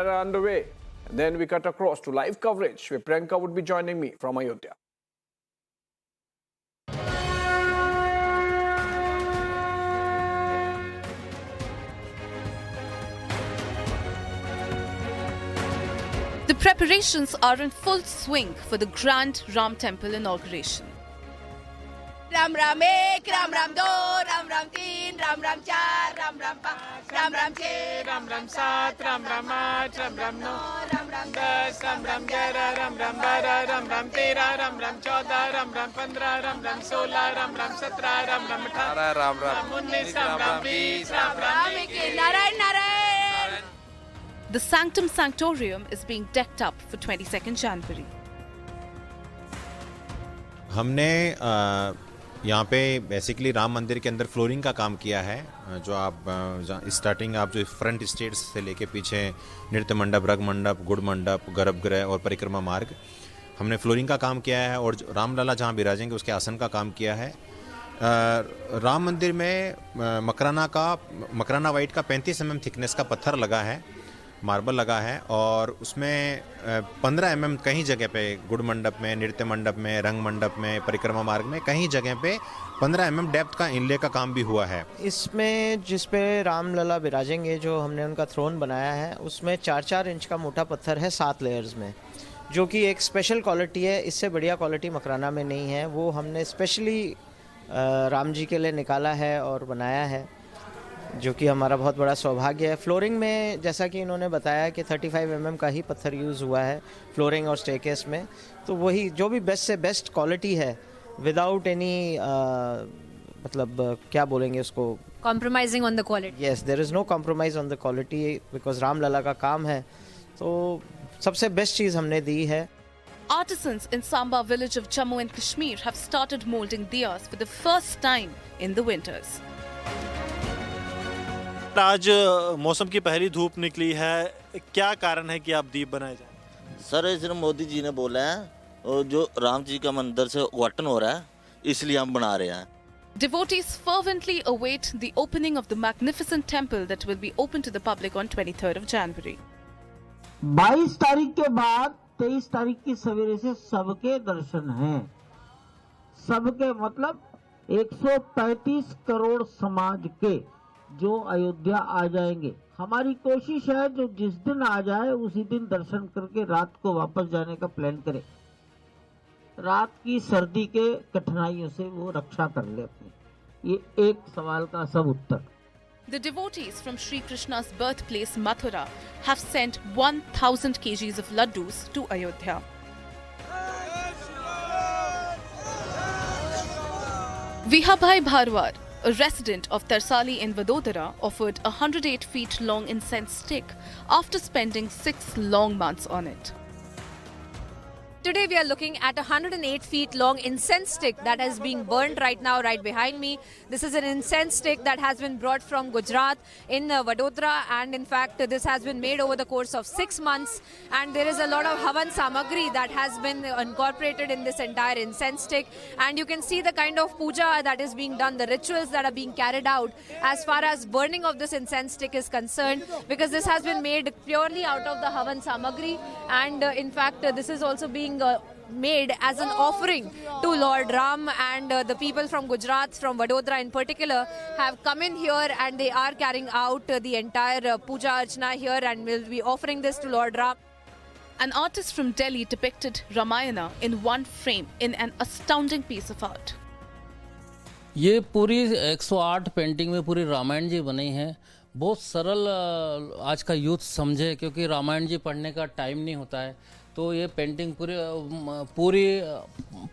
are underway. And then we cut across to live coverage where Priyanka would be joining me from Ayodhya. The preparations are in full swing for the grand Ram Temple inauguration. Ram Ram ek, Ram Ram do, Ram Ram teen, Ram Ram char, Ram Ram paanch, Ram Ram chhe, Ram Ram saat, Ram Ram आठ, Ram Ram नौ, Ram Ram दस, Ram Ram ग्यारह, Ram Ram बारह, Ram Ram तेरह, Ram Ram चौदह, Ram Ram पंद्रह, Ram Ram सोलह, Ram Ram सत्रह, Ram Ram अठारह, Ram Ram उन्नीस, Ram Ram बीस, Ram Ram इक्कीस, Narayan Narayan. The Sanctum Sanctorium is being decked up for 22nd January. हमने यहाँ पे बेसिकली राम मंदिर के अंदर फ्लोरिंग का काम किया है. जो आप स्टार्टिंग आप जो फ्रंट स्टेज से लेके पीछे नृत्य मंडप, रग मंडप, गुड़ मंडप, गर्भगृह और परिक्रमा मार्ग, हमने फ्लोरिंग का काम किया है. और रामलला जहाँ विराजेंगे उसके आसन का काम किया है. राम मंदिर में मकराना वाइट का 35 mm थिकनेस का पत्थर लगा है, मार्बल लगा है. और उसमें 15 mm कहीं जगह पे गुड़ मंडप में, नृत्य मंडप में, रंग मंडप में, परिक्रमा मार्ग में कहीं जगह पे 15 mm डेप्थ का इनले का काम भी हुआ है. इसमें जिस पे रामलला विराजेंगे, जो हमने उनका थ्रोन बनाया है, उसमें 4-4 इंच का मोटा पत्थर है 7 लेयर्स में, जो कि एक स्पेशल क्वालिटी है. इससे बढ़िया क्वालिटी मकराना में नहीं है. वो हमने स्पेशली राम जी के लिए निकाला है और बनाया है, जो कि हमारा बहुत बड़ा सौभाग्य है. फ्लोरिंग में जैसा कि इन्होंने बताया कि 35 mm का ही पत्थर यूज़ हुआ है फ्लोरिंग और स्टेकेस में. तो वही जो भी बेस्ट से बेस्ट क्वालिटी है, विदाउट एनी मतलब क्या बोलेंगे उसको, Compromising on the quality. Yes, there is no compromise on the quality, because Ramlalla का काम है. तो सबसे बेस्ट चीज़ हमने दी है. Artisans in Samba village of Jammu and Kashmir have started molding diyas for the first time in the winters. आज मौसम की पहली धूप निकली है, क्या कारण है कि आप दीप बनाए जाए? सर सिर्फ मोदी जी ने बोला है, और जो राम जी का मंदिर से उद्घाटन हो रहा है, इसलिए हम बना रहे हैं. Devotees fervently await the opening of the magnificent temple that will be open to the public on 23rd of January. 22 तारीख के बाद 23 तारीख की सवेरे से सबके दर्शन हैं. सबके मतलब 135 करोड़ समाज के जो अयोध्या आ जाएंगे. हमारी कोशिश है जो जिस दिन आ जाए उसी दिन दर्शन करके रात को वापस जाने का प्लान करें. रात की सर्दी के कठिनाइयों से वो रक्षा कर ले अपनी. ये एक सवाल का सब उत्तर. The devotees from Sri Krishna's birthplace Mathura have sent 1000 kgs of laddus to Ayodhya. Vihabhai Bharwar, a resident of Tarsali in Vadodara, offered a 108 feet long incense stick after spending 6 long months on it. Today we are looking at a 108 feet long incense stick that is being burned right now, right behind me. This is an incense stick that has been brought from Gujarat in Vadodara, and in fact this has been made over the course of 6 months, and there is a lot of havan samagri that has been incorporated in this entire incense stick, and you can see the kind of puja that is being done, the rituals that are being carried out as far as burning of this incense stick is concerned, because this has been made purely out of the havan samagri, and in fact this is also being made as an offering to Lord Ram, and the people from Gujarat, from Vadodara in particular, have come in here and they are carrying out the entire puja archana here and will be offering this to Lord Ram. An artist from Delhi depicted Ramayana in one frame in an astounding piece of art. ये पूरी 108 painting में पूरी रामायण जी बनी है. बहुत सरल आज का यूथ समझे, क्योंकि रामायण जी पढ़ने का टाइम नहीं होता है. तो ये पेंटिंग पूरी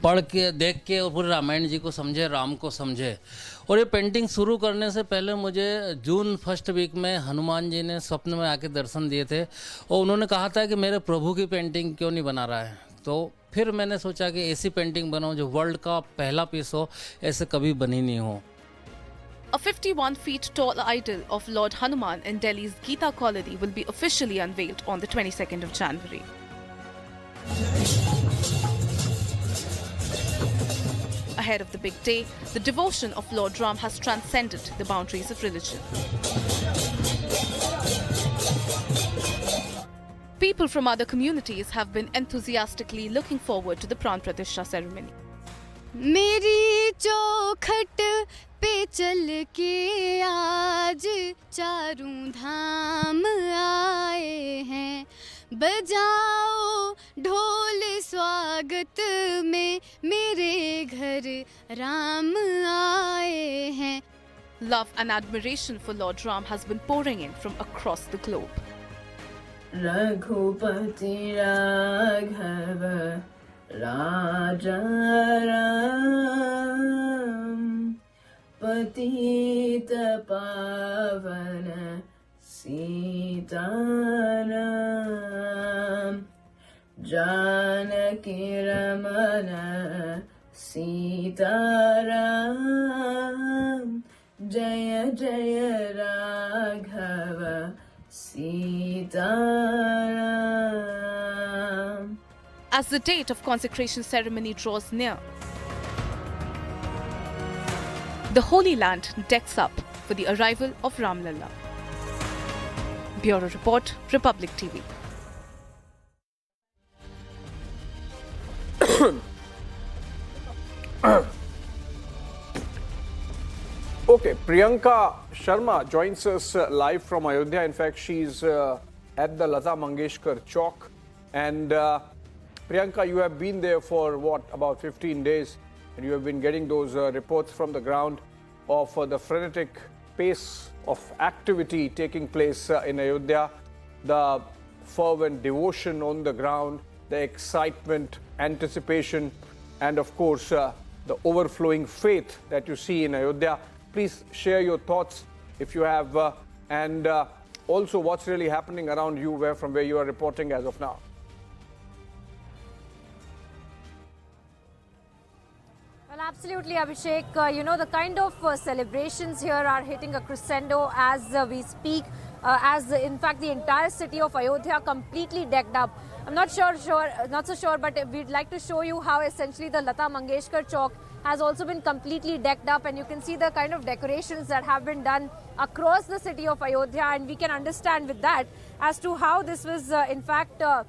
पढ़ के, देख के और पूरे रामायण जी को समझे, राम को समझे. और ये पेंटिंग शुरू करने से पहले मुझे जून फर्स्ट वीक में हनुमान जी ने स्वप्न में आके दर्शन दिए थे, और उन्होंने कहा था कि मेरे प्रभु की पेंटिंग क्यों नहीं बना रहा है. तो फिर मैंने सोचा कि ऐसी पेंटिंग बनाऊं जो वर्ल्ड का पहला पीस हो, ऐसे कभी बनी नहीं हो. A 51 feet tall idol of Lord Hanuman in Delhi's Gita colony will be officially unveiled on the 22nd of January. Ahead of the big day, the devotion of Lord Ram has transcended the boundaries of religion. People from other communities have been enthusiastically looking forward to the Pran Pratistha ceremony. मेरी चौखट पे चल के आज चारों धाम आए हैं, बजाओ ढोल स्वागत में मेरे घर राम आए हैं. Love and admiration for Lord Ram has been pouring in from across the globe. Raghupati Raghav राजा राम, पतित पावन सीताराम, जानकी रमन सीताराम, जय जय Raghav Sitaram. As the date of consecration ceremony draws near, the Holy Land decks up for the arrival of Ram Lalla. Bureau Report, Republic TV. Okay, Priyanka Sharma joins us live from Ayodhya. In fact, she's at the Lata Mangeshkar Chowk. And Priyanka, you have been there for what, about 15 days, and you have been getting those reports from the ground of the frenetic pace of activity taking place in Ayodhya, the fervent devotion on the ground, the excitement, anticipation, and of course, the overflowing faith that you see in Ayodhya. Please share your thoughts if you have, and also what's really happening around you, from where you are reporting as of now. Well, absolutely, Abhishek. You know, the kind of celebrations here are hitting a crescendo as we speak, in fact the entire city of Ayodhya completely decked up. I'm not so sure, but we'd like to show you how essentially the Lata Mangeshkar Chowk has also been completely decked up, and you can see the kind of decorations that have been done across the city of Ayodhya, and we can understand with that as to how this was in fact how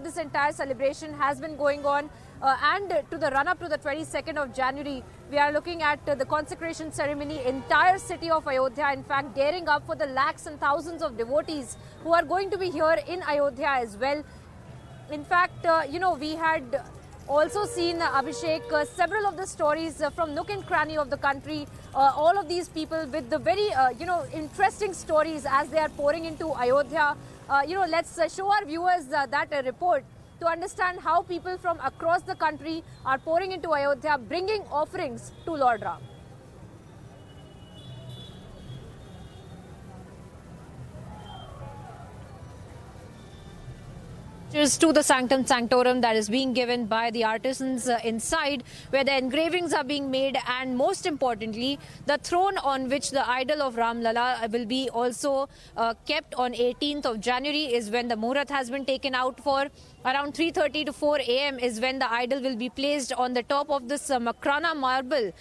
this entire celebration has been going on. And to the run-up to the 22nd of January, we are looking at the consecration ceremony, entire city of Ayodhya, in fact, gearing up for the lakhs and thousands of devotees who are going to be here in Ayodhya as well. In fact, we had also seen, Abhishek, several of the stories from nook and cranny of the country, all of these people with the very, interesting stories as they are pouring into Ayodhya. Let's show our viewers that report to understand how people from across the country are pouring into Ayodhya, bringing offerings to Lord Ram. To the sanctum sanctorum that is being given by the artisans inside, where the engravings are being made, and most importantly, the throne on which the idol of Ram Lalla will be also kept on 18th of January is when the Muhurat has been taken out for. Around 3:30 to 4 a.m. is when the idol will be placed on the top of this Makrana marble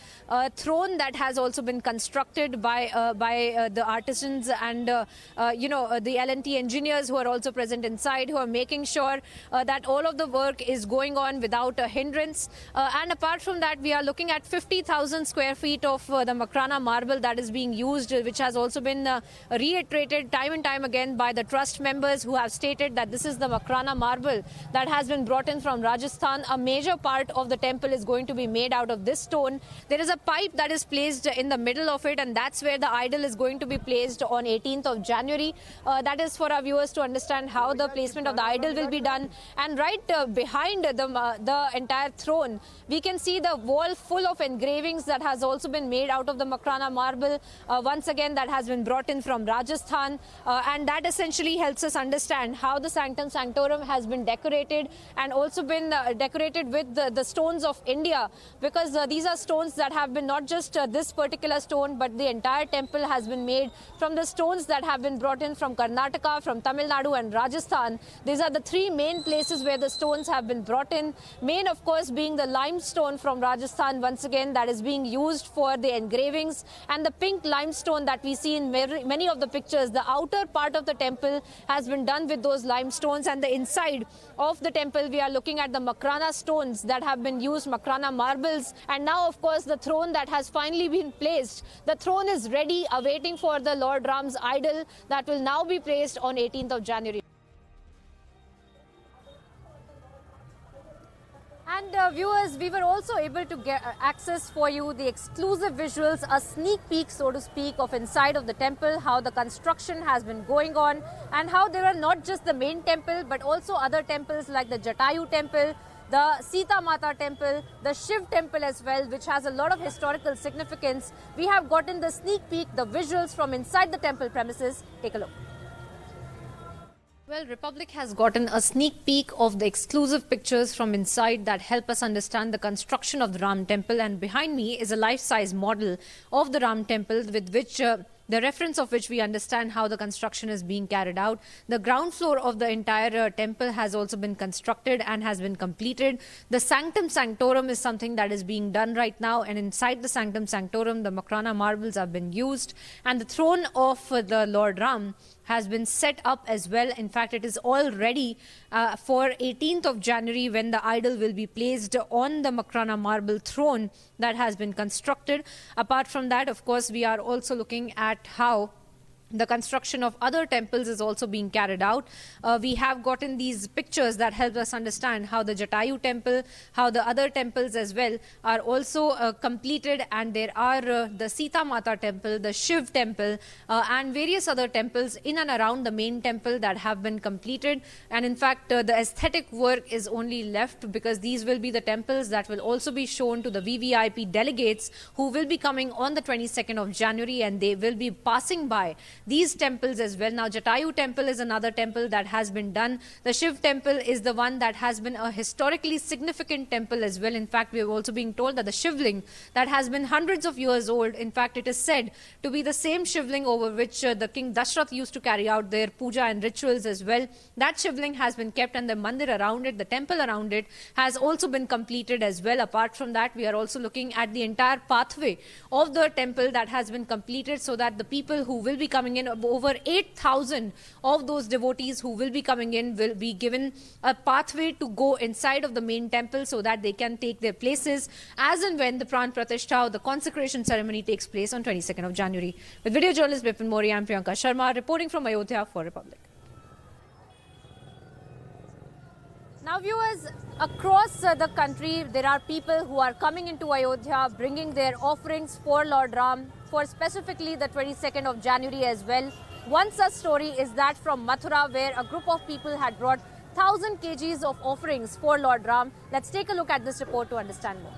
throne that has also been constructed by the artisans and the L&T engineers who are also present inside, who are making sure that all of the work is going on without a hindrance. And apart from that, we are looking at 50,000 square feet of the Makrana marble that is being used, which has also been reiterated time and time again by the trust members, who have stated that this is the Makrana marble that has been brought in from Rajasthan. A major part of the temple is going to be made out of this stone. There is a pipe that is placed in the middle of it, and that's where the idol is going to be placed on 18th of January. That is for our viewers to understand how the placement of the idol will be done. And right behind the entire throne, we can see the wall full of engravings that has also been made out of the Makrana marble. Once again, that has been brought in from Rajasthan, and that essentially helps us understand how the sanctum sanctorum has been decorated, and also been decorated with the stones of India, because these are stones that have been not just this particular stone, but the entire temple has been made from the stones that have been brought in from Karnataka, from Tamil Nadu and Rajasthan. These are the three three main places where the stones have been brought in. Main, of course, being the limestone from Rajasthan, once again, that is being used for the engravings, and the pink limestone that we see in many of the pictures. The outer part of the temple has been done with those limestones, and the inside of the temple, we are looking at the Makrana stones that have been used, Makrana marbles. And now, of course, the throne that has finally been placed. The throne is ready, awaiting for the Lord Ram's idol that will now be placed on 18th of January. And viewers, we were also able to get access for you the exclusive visuals, a sneak peek, so to speak, of inside of the temple, how the construction has been going on, and how there are not just the main temple, but also other temples like the Jatayu temple, the Sita Mata temple, the Shiv temple as well, which has a lot of historical significance. We have gotten the sneak peek, the visuals from inside the temple premises. Take a look. Well, Republic has gotten a sneak peek of the exclusive pictures from inside that help us understand the construction of the Ram temple, and behind me is a life-size model of the Ram temple with which the reference of which we understand how the construction is being carried out. The ground floor of the entire temple has also been constructed and has been completed. The Sanctum Sanctorum is something that is being done right now, and inside the Sanctum Sanctorum, the Makrana marbles have been used, and the throne of the Lord Ram has been set up as well. In fact, it is all ready for 18th of January when the idol will be placed on the Makrana marble throne that has been constructed. Apart from that, of course, we are also looking at how the construction of other temples is also being carried out. We have gotten these pictures that help us understand how the Jatayu temple, how the other temples as well are also completed, and there are the Sita Mata temple, the Shiv temple, and various other temples in and around the main temple that have been completed. And in fact, the aesthetic work is only left, because these will be the temples that will also be shown to the VVIP delegates who will be coming on the 22nd of January, and they will be passing by these temples as well. Now, Jatayu temple is another temple that has been done. The Shiv temple is the one that has been a historically significant temple as well. In fact, we have also been told that the Shivling that has been hundreds of years old, in fact, it is said to be the same Shivling over which the King Dashrath used to carry out their puja and rituals as well. That Shivling has been kept, and the mandir around it, the temple around it, has also been completed as well. Apart from that, we are also looking at the entire pathway of the temple that has been completed, so that the people who will be coming in, over 8,000 of those devotees who will be coming in, will be given a pathway to go inside of the main temple so that they can take their places as and when the Pran Pratistha or the consecration ceremony takes place on 22nd of January. With video journalist Bipin Mori, I'm Priyanka Sharma reporting from Ayodhya for Republic. Now, viewers, across the country, there are people who are coming into Ayodhya, bringing their offerings for Lord Ram, for specifically the 22nd of January as well. One such story is that from Mathura, where a group of people had brought 1,000 kgs of offerings for Lord Ram. Let's take a look at this report to understand more.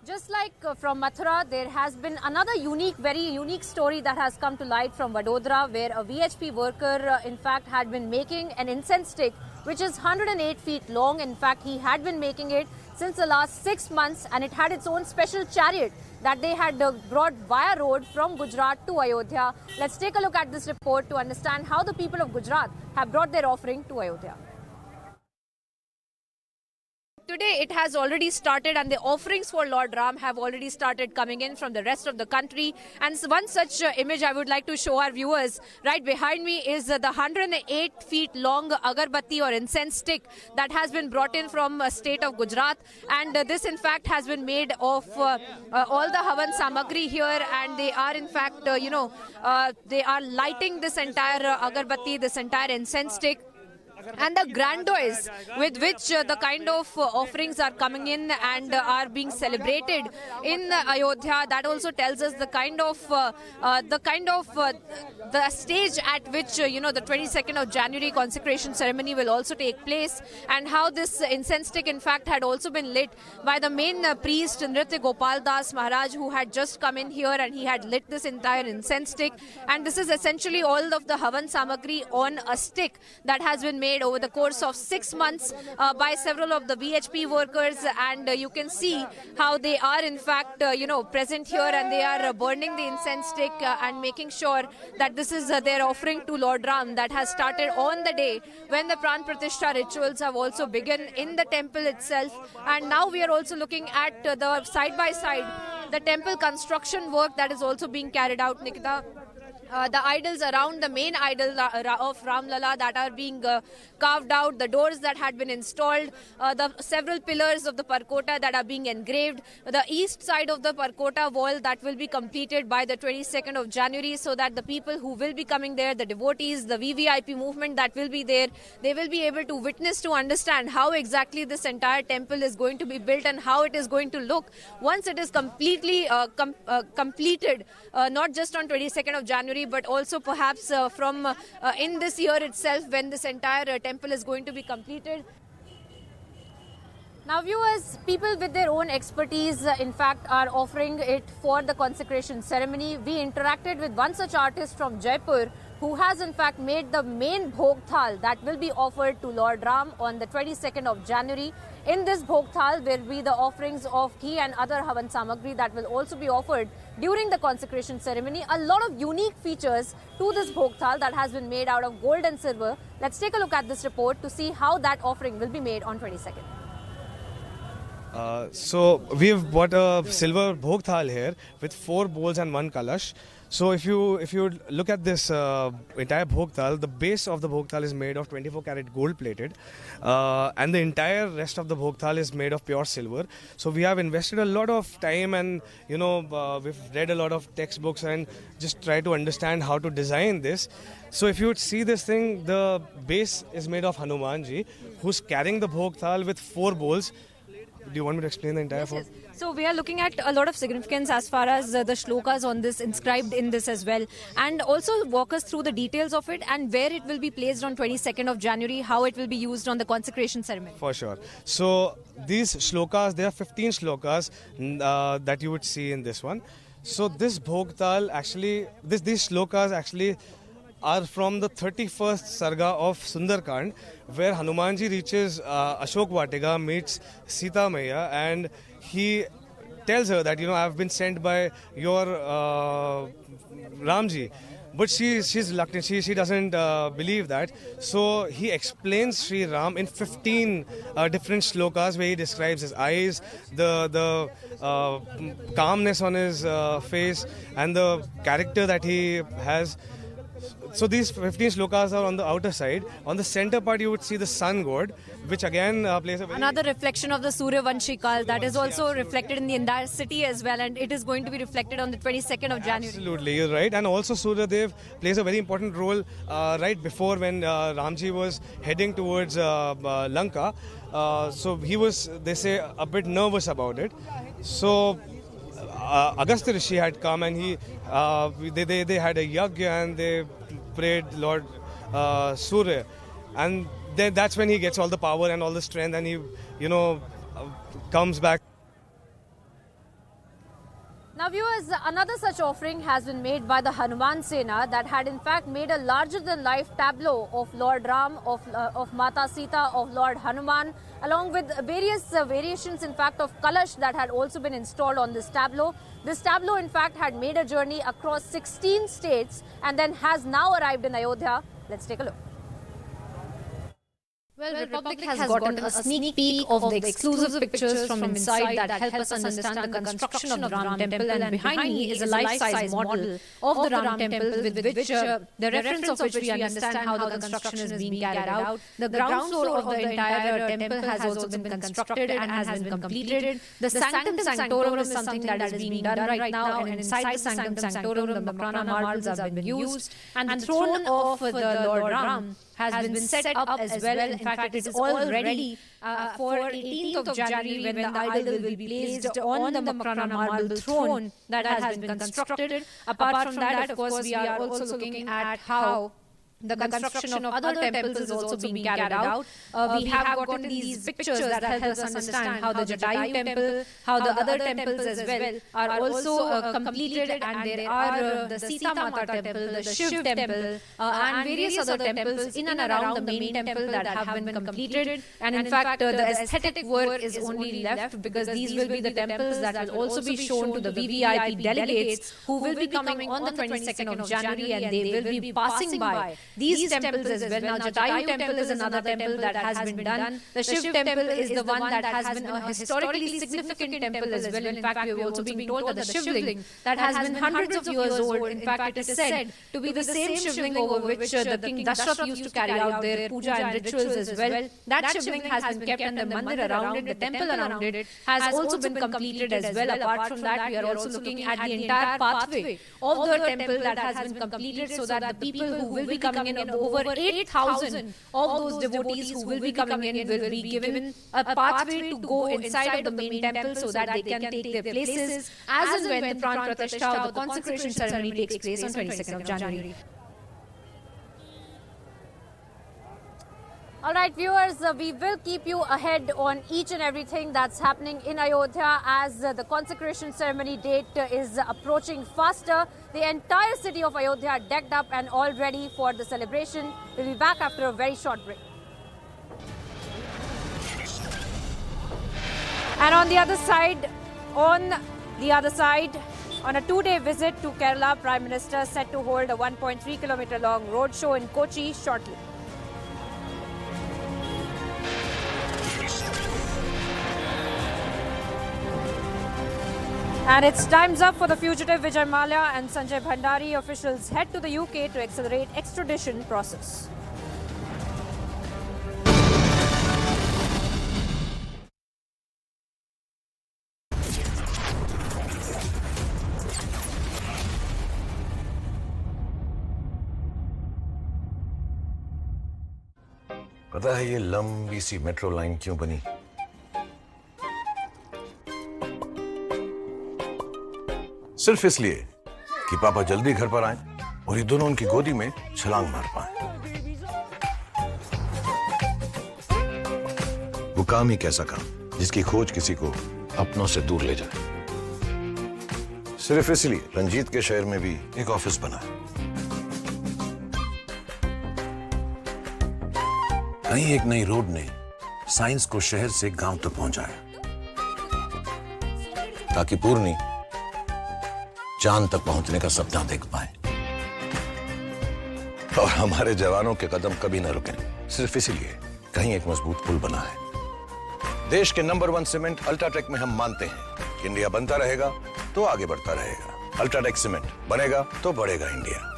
Just like from Mathura, there has been another very unique story that has come to light from Vadodara, where a VHP worker, in fact, had been making an incense stick, which is 108 feet long. In fact, he had been making it since the last 6 months, and it had its own special chariot that they had brought via road from Gujarat to Ayodhya. Let's take a look at this report to understand how the people of Gujarat have brought their offering to Ayodhya. Today it has already started, and the offerings for Lord Ram have already started coming in from the rest of the country. And one such image I would like to show our viewers. Right behind me is the 108 feet long agarbatti or incense stick that has been brought in from state of Gujarat. And this in fact has been made of all the Havan Samagri here, and they are in fact, they are lighting this entire agarbatti, this entire incense stick. And the grandiose with which the kind of offerings are coming in and are being celebrated in Ayodhya, that also tells us the kind of the stage at which the 22nd of January consecration ceremony will also take place, and how this incense stick in fact had also been lit by the main priest Nritya Gopal Das Maharaj, who had just come in here, and he had lit this entire incense stick. And this is essentially all of the Havan Samagri on a stick that has been made over the course of 6 months by several of the BHP workers, and you can see how they are in fact present here, and they are burning the incense stick and making sure that this is their offering to Lord Ram that has started on the day when the Pran Pratistha rituals have also begun in the temple itself. And now we are also looking at the side by side the temple construction work that is also being carried out, Nikita. The idols around the main idol of Ram Lala that are being carved out, the doors that had been installed, the several pillars of the Parkota that are being engraved, the east side of the Parkota wall that will be completed by the 22nd of January, so that the people who will be coming there, the devotees, the VVIP movement that will be there, they will be able to witness, to understand how exactly this entire temple is going to be built and how it is going to look once it is completely completed, not just on 22nd of January, but also perhaps from in this year itself, when this entire temple is going to be completed. Now viewers, people with their own expertise in fact are offering it for the consecration ceremony. We interacted with one such artist from Jaipur who has in fact made the main Bhog Thal that will be offered to Lord Ram on the 22nd of January. In this Bhog Thal will be the offerings of ghee and other Havan Samagri that will also be offered during the consecration ceremony. A lot of unique features to this Bhog Thal that has been made out of gold and silver. Let's take a look at this report to see how that offering will be made on 22nd. So we have bought a silver Bhog Thal here with 4 bowls and 1 kalash. So if you look at this entire Bhog Thal, the base of the Bhog Thal is made of 24 karat gold plated, and the entire rest of the Bhog Thal is made of pure silver. So we have invested a lot of time, and we've read a lot of textbooks and just try to understand how to design this. So if you would see this thing, the base is made of Hanumanji, who's carrying the Bhog Thal with 4 bowls. Do you want me to explain the entire form? Yes. So we are looking at a lot of significance as far as the shlokas on this inscribed in this as well, and also walk us through the details of it and where it will be placed on 22nd of January, how it will be used on the consecration ceremony. For sure. So these shlokas, there are 15 shlokas that you would see in this one. So this Bhog Thal actually, these shlokas actually are from the 31st Sarga of Sundarkand, where Hanumanji reaches Ashok Vatika, meets Sita Maiya, and he tells her that, I have been sent by your Ramji. But she's reluctant, she doesn't believe that. So he explains Sri Ram in 15 different shlokas where he describes his eyes, the calmness on his face, and the character that he has. So these 15 shlokas are on the outer side. On the center part, you would see the sun god, which again plays a very... Another reflection of the Surya Vanshikal that is also reflected in the entire city as well, and it is going to be reflected on the 22nd of January. Absolutely, you're right. And also Surya Dev plays a very important role right before when Ramji was heading towards Lanka. So he was, they say, a bit nervous about it. So Agastya Rishi had come, and they had a yagya, and they prayed Lord Surya, and then that's when he gets all the power and all the strength, and he comes back. Now viewers, another such offering has been made by the Hanuman Sena that had in fact made a larger than life tableau of Lord Ram, of Mata Sita, of Lord Hanuman, along with various variations in fact of Kalash that had also been installed on this tableau. This tableau in fact had made a journey across 16 states and then has now arrived in Ayodhya. Let's take a look. Well, Republic has gotten a sneak peek of the exclusive pictures from inside that help us understand the construction of the Ram Temple, and behind me is a life-size model of the Ram Temple with which the reference of which we understand how the construction is being carried out. The ground floor of the entire temple has also been constructed and has been completed. The Sanctum Sanctorum is something that is being done right now, and inside the Sanctum Sanctorum the Makrana marbles have been used, and the throne of the Lord Ram has been set up as well. In fact, it is all ready for 18th of January when the idol will be placed on the Makrana marble throne that has been constructed. Apart from that, of course, we are also looking at how the construction of other temples is also being carried out. We have gotten these pictures that help us understand how the Jatayu temple, how the other temples as well are also completed, and there are the Sita Mata temple, the Shiv temple, and various other temples in and around the main temple that have been completed. And in fact, the aesthetic work is only left because these will be the temples that will also be shown to the VVIP delegates who will be coming on the 22nd of January, and they will be passing by these temples as well. Now, Jatayu temple is another temple that has been done. The Shiv temple is the one that has been a historically significant temple as well. In fact, we have also been told that the Shivling that has been hundreds of years old, in fact, it is said to be the same Shivling over which the king Dashrath used to carry out their puja and rituals as well. That Shivling has been kept, and the mandir around it, the temple around it, has also been completed as well. Apart from that, we are also looking at the entire pathway of the temple that has been completed so that the people who will be coming in, over 8,000 of those devotees who will be coming in will be given a pathway to go inside of the main temple so that they can take their places as and when the Pran Pratistha or the consecration ceremony takes place on 22nd of January. Alright viewers, we will keep you ahead on each and everything that's happening in Ayodhya as the consecration ceremony date is approaching faster. The entire city of Ayodhya decked up and all ready for the celebration. We'll be back after a very short break. And on the other side, on a two-day visit to Kerala, Prime Minister set to hold a 1.3 kilometer long roadshow in Kochi shortly. And it's time's up for the fugitive Vijay Mallya and Sanjay Bhandari. Officials head to the UK to accelerate extradition process. पता है ये लंबी सी metro line क्यों बनी? सिर्फ इसलिए कि पापा जल्दी घर पर आए और ये दोनों उनकी गोदी में छलांग मार पाए। वो काम ही कैसा काम जिसकी खोज किसी को अपनों से दूर ले जाए। सिर्फ इसलिए रंजीत के शहर में भी एक ऑफिस बना है। कहीं एक नई रोड ने साइंस को शहर से गांव तक पहुंचाया ताकि पूर्णी चांद तक पहुंचने का सपना देख पाए। और हमारे जवानों के कदम कभी न रुके सिर्फ इसीलिए कहीं एक मजबूत पुल बना है। देश के नंबर 1 सीमेंट अल्ट्राटेक में हम मानते हैं कि इंडिया बनता रहेगा तो आगे बढ़ता रहेगा। अल्ट्राटेक सीमेंट बनेगा तो बढ़ेगा India.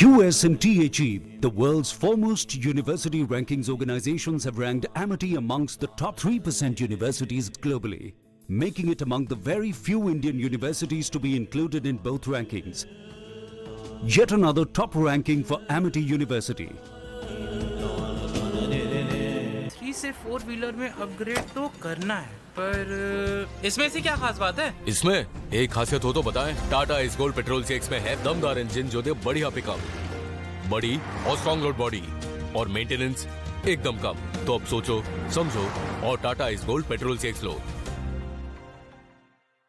QSMTHE, the world's foremost university rankings organizations, have ranked Amity amongst the top 3% universities globally, making it among the very few Indian universities to be included in both rankings. Yet another top ranking for Amity University. 3 से 4 wheeler में upgrade तो करना है, पर इसमें से क्या खास बात है? इसमें एक खासियत हो तो बताएं। टाटा इस गोल्ड पेट्रोल 6 में है दमदार इंजन जो दे बढ़िया पिकअप, बड़ी और स्ट्रॉन्ग लोड बॉडी और मेंटेनेंस एकदम कम। तो अब सोचो, समझो और टाटा इस गोल्ड पेट्रोल 6 लो।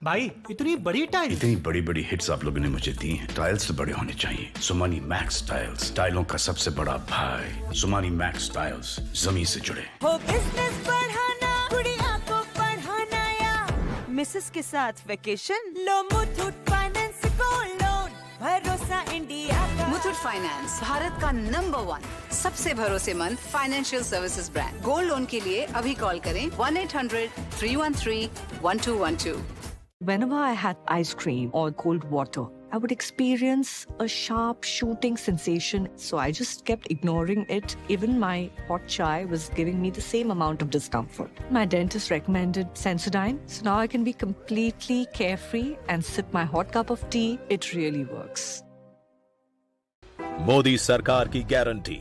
भाई इतनी बड़ी टाइल, इतनी बड़ी बड़ी हिट्स आप लोगों ने मुझे दी हैं। टाइल्स तो बड़े होने चाहिए। सुमानी मैक्स टाइल्स, टाइलों का सबसे बड़ा भाई। सुमानी मैक्स टाइल्स, जमीन से जुड़े। हो बिजनेस बढ़ाना, गुड़िया को पढ़ाना या मिसेस के साथ वेकेशन, लो मुथूट फाइनेंस गोल्ड लोन, भरोसा इंडिया का। मुथूट फाइनेंस भारत का नंबर 1 सबसे भरोसेमंद financial services brand. Gold loan के लिए अभी कॉल करें 1-800-313-1212। Whenever I had ice cream or cold water, I would experience a sharp shooting sensation. So I just kept ignoring it. Even my hot chai was giving me the same amount of discomfort. My dentist recommended Sensodyne. So now I can be completely carefree and sip my hot cup of tea. It really works. Modi सरकार की guarantee,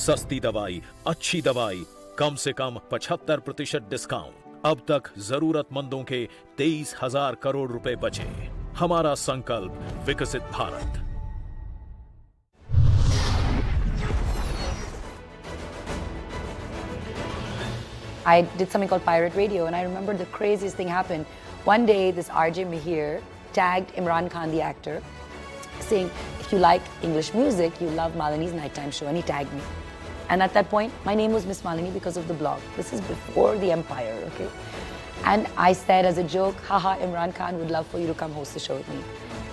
सस्ती दवाई, अच्छी दवाई, कम से कम 75% discount. अब तक जरूरतमंदों के 23,000 करोड़ रुपए बचे। हमारा संकल्प विकसित Bharat. I did something called Pirate Radio, and I remember the craziest thing happened. One day, this RJ Mihir tagged Imran Khan, the actor, saying, if you like English music, you love Malini's nighttime show, and he tagged me. And at that point, my name was Miss Malini because of the blog. This is before the empire, okay? And I said as a joke, haha, Imran Khan would love for you to come host the show with me.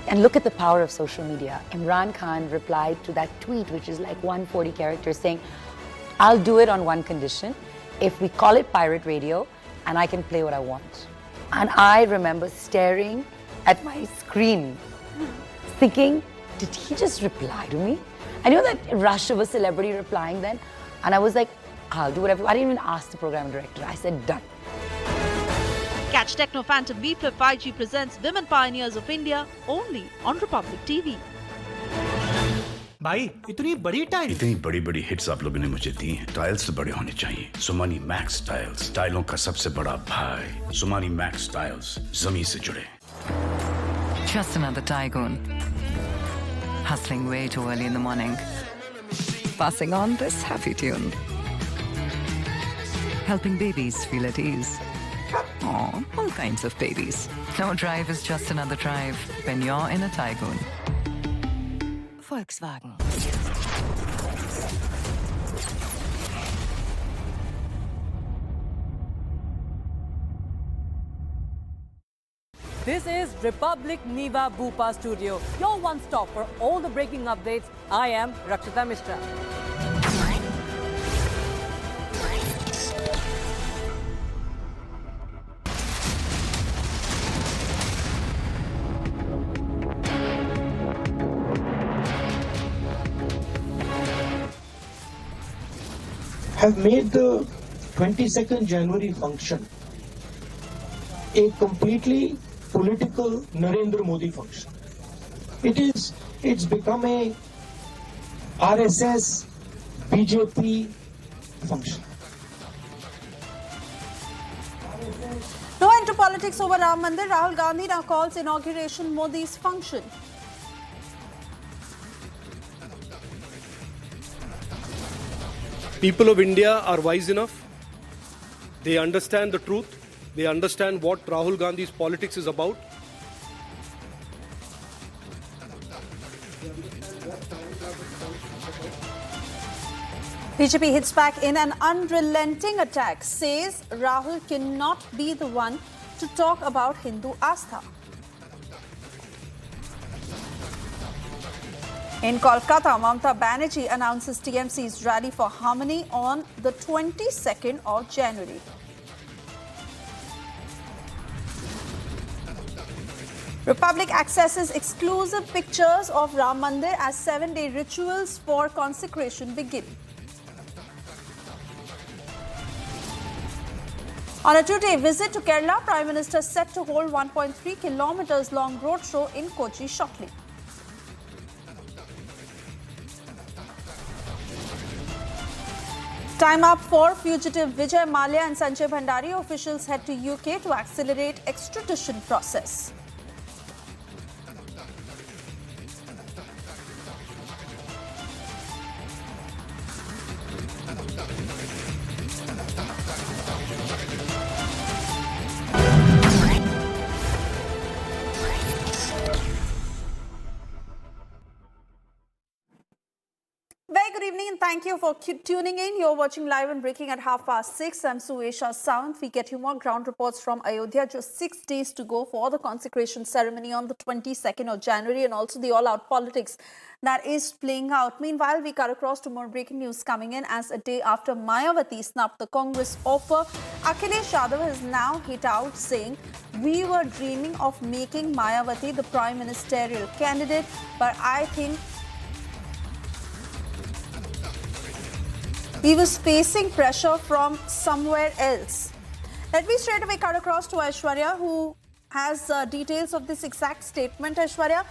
And look at the power of social media. Imran Khan replied to that tweet, which is like 140 characters, saying, I'll do it on one condition. If we call it Pirate Radio, and I can play what I want. And I remember staring at my screen, thinking, did he just reply to me? I knew that rush of a celebrity replying then. And I was like, I'll do whatever. I didn't even ask the program director. I said, done. Catch Techno Phantom B Flip 5G presents Women Pioneers of India only on Republic TV. भाई इतनी बड़ी tile, इतनी बड़ी बड़ी hits आप लोगों ने मुझे दी हैं। टाइल्स तो बड़े होने चाहिए। सुमानी मैक्स टाइल्स, टाइलों का सबसे बड़ा भाई। सुमानी मैक्स टाइल्स, जमीन से जुड़े। Just another tycoon. Hustling way too early in the morning. Passing on this happy tune. Helping babies feel at ease. Aw, all kinds of babies. No drive is just another drive when you're in a tycoon. Volkswagen. This is Republic Niva Bhupa Studio, your one stop for all the breaking updates. I am Rakshita Mishra. Have made the 22nd January function a completely political Narendra Modi function. It's become a RSS BJP function. No end to politics over Ram Mandir. Rahul Gandhi now calls inauguration Modi's function. People of India are wise enough. They understand the truth. They understand what Rahul Gandhi's politics is about. BJP hits back in an unrelenting attack, says Rahul cannot be the one to talk about Hindu Astha. In Kolkata, Mamata Banerjee announces TMC's rally for harmony on the 22nd of January. Republic accesses exclusive pictures of Ram Mandir as 7-day rituals for consecration begin. On a 2-day visit to Kerala, Prime Minister set to hold 1.3 kilometers long roadshow in Kochi shortly. Time up for fugitive Vijay Mallya and Sanjay Bhandari. Officials head to UK to accelerate extradition process. Thank you for tuning in. You're watching live and breaking at 6:30. I'm Suesha Sound. We get you more ground reports from Ayodhya. Just 6 days to go for the consecration ceremony on the 22nd of January, and also the all-out politics that is playing out. Meanwhile, we cut across to more breaking news coming in as a day after Mayawati snubbed the Congress offer. Akhilesh Yadav has now hit out saying, "We were dreaming of making Mayawati the prime ministerial candidate, but I think he was facing pressure from somewhere else." Let me straight away cut across to Aishwarya, who has details of this exact statement. Aishwarya,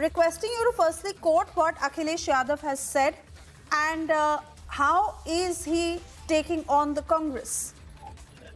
requesting you to firstly quote what Akhilesh Yadav has said, and how is he taking on the Congress?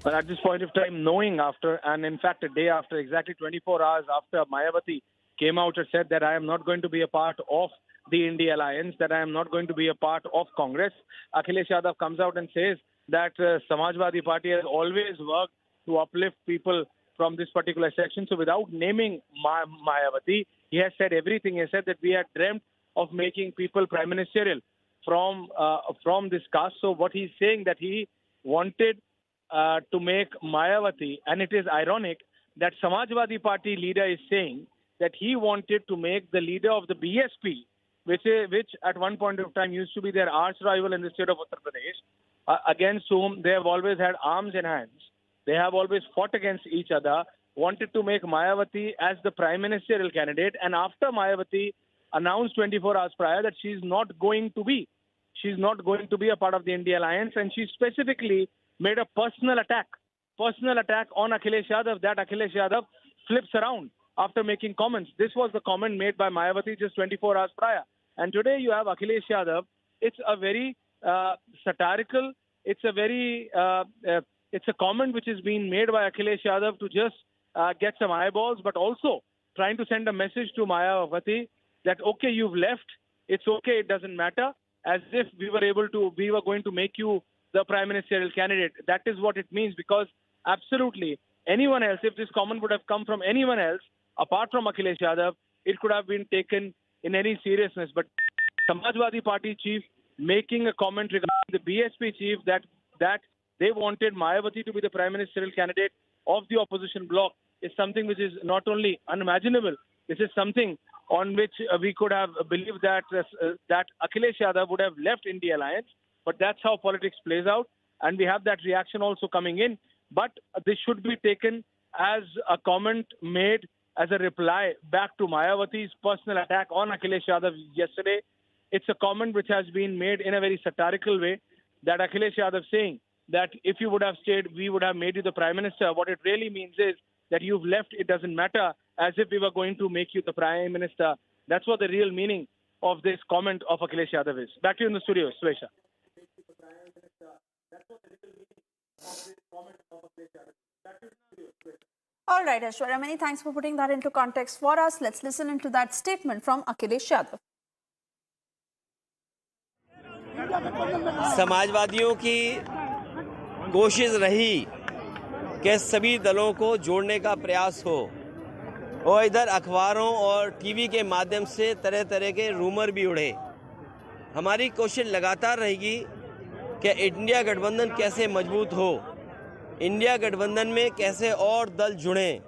But at this point of time, knowing after, and in fact a day after, exactly 24 hours after Mayawati came out and said that I am not going to be a part of the India Alliance, that I am not going to be a part of Congress, Akhilesh Yadav comes out and says that Samajwadi Party has always worked to uplift people from this particular section. So without naming Mayawati, he has said everything. He has said that we had dreamt of making people prime ministerial from this caste. So what he's saying that he wanted to make Mayawati, and it is ironic that Samajwadi Party leader is saying that he wanted to make the leader of the BSP, which at one point of time used to be their arch rival in the state of Uttar Pradesh, against whom they have always had arms in hands. They have always fought against each other, wanted to make Mayawati as the prime ministerial candidate. And after Mayawati announced 24 hours prior that she's not going to be a part of the India Alliance, and she specifically made a personal attack on Akhilesh Yadav, that Akhilesh Yadav flips around after making comments. This was the comment made by Mayawati just 24 hours prior. And today you have Akhilesh Yadav. It's a very satirical, it's a comment which is being made by Akhilesh Yadav to just get some eyeballs, but also trying to send a message to Mayawati that, okay, you've left, it's okay, it doesn't matter, as if we were going to make you the prime ministerial candidate. That is what it means, because absolutely anyone else, if this comment would have come from anyone else apart from Akhilesh Yadav, it could have been taken in any seriousness. But Samajwadi Party chief making a comment regarding the BSP chief that they wanted Mayawati to be the prime ministerial candidate of the opposition bloc is something which is not only unimaginable, this is something on which we could have believed that Akhilesh Yadav would have left India Alliance. But that's how politics plays out, and we have that reaction also coming in. But this should be taken as a comment made as a reply back to Mayawati's personal attack on Akhilesh Yadav yesterday. It's a comment which has been made in a very satirical way, that Akhilesh Yadav saying that if you would have stayed, we would have made you the prime minister. What it really means is that you've left, it doesn't matter, as if we were going to make you the prime minister. That's what the real meaning of this comment of Akhilesh Yadav is. Back to you in the studio, Swesha. All right, Aishwarya, many thanks for putting that into context for us. Let's listen into that statement from Akhilesh Yadav. समाजवादियों की कोशिश रही कि सभी दलों को जोड़ने का प्रयास हो, और इधर अखबारों और टीवी के माध्यम से तरह तरह के रूमर भी उड़े। हमारी कोशिश लगातार रहेगी कि इंडिया गठबंधन कैसे मजबूत हो, इंडिया गठबंधन में कैसे और दल जुड़ें।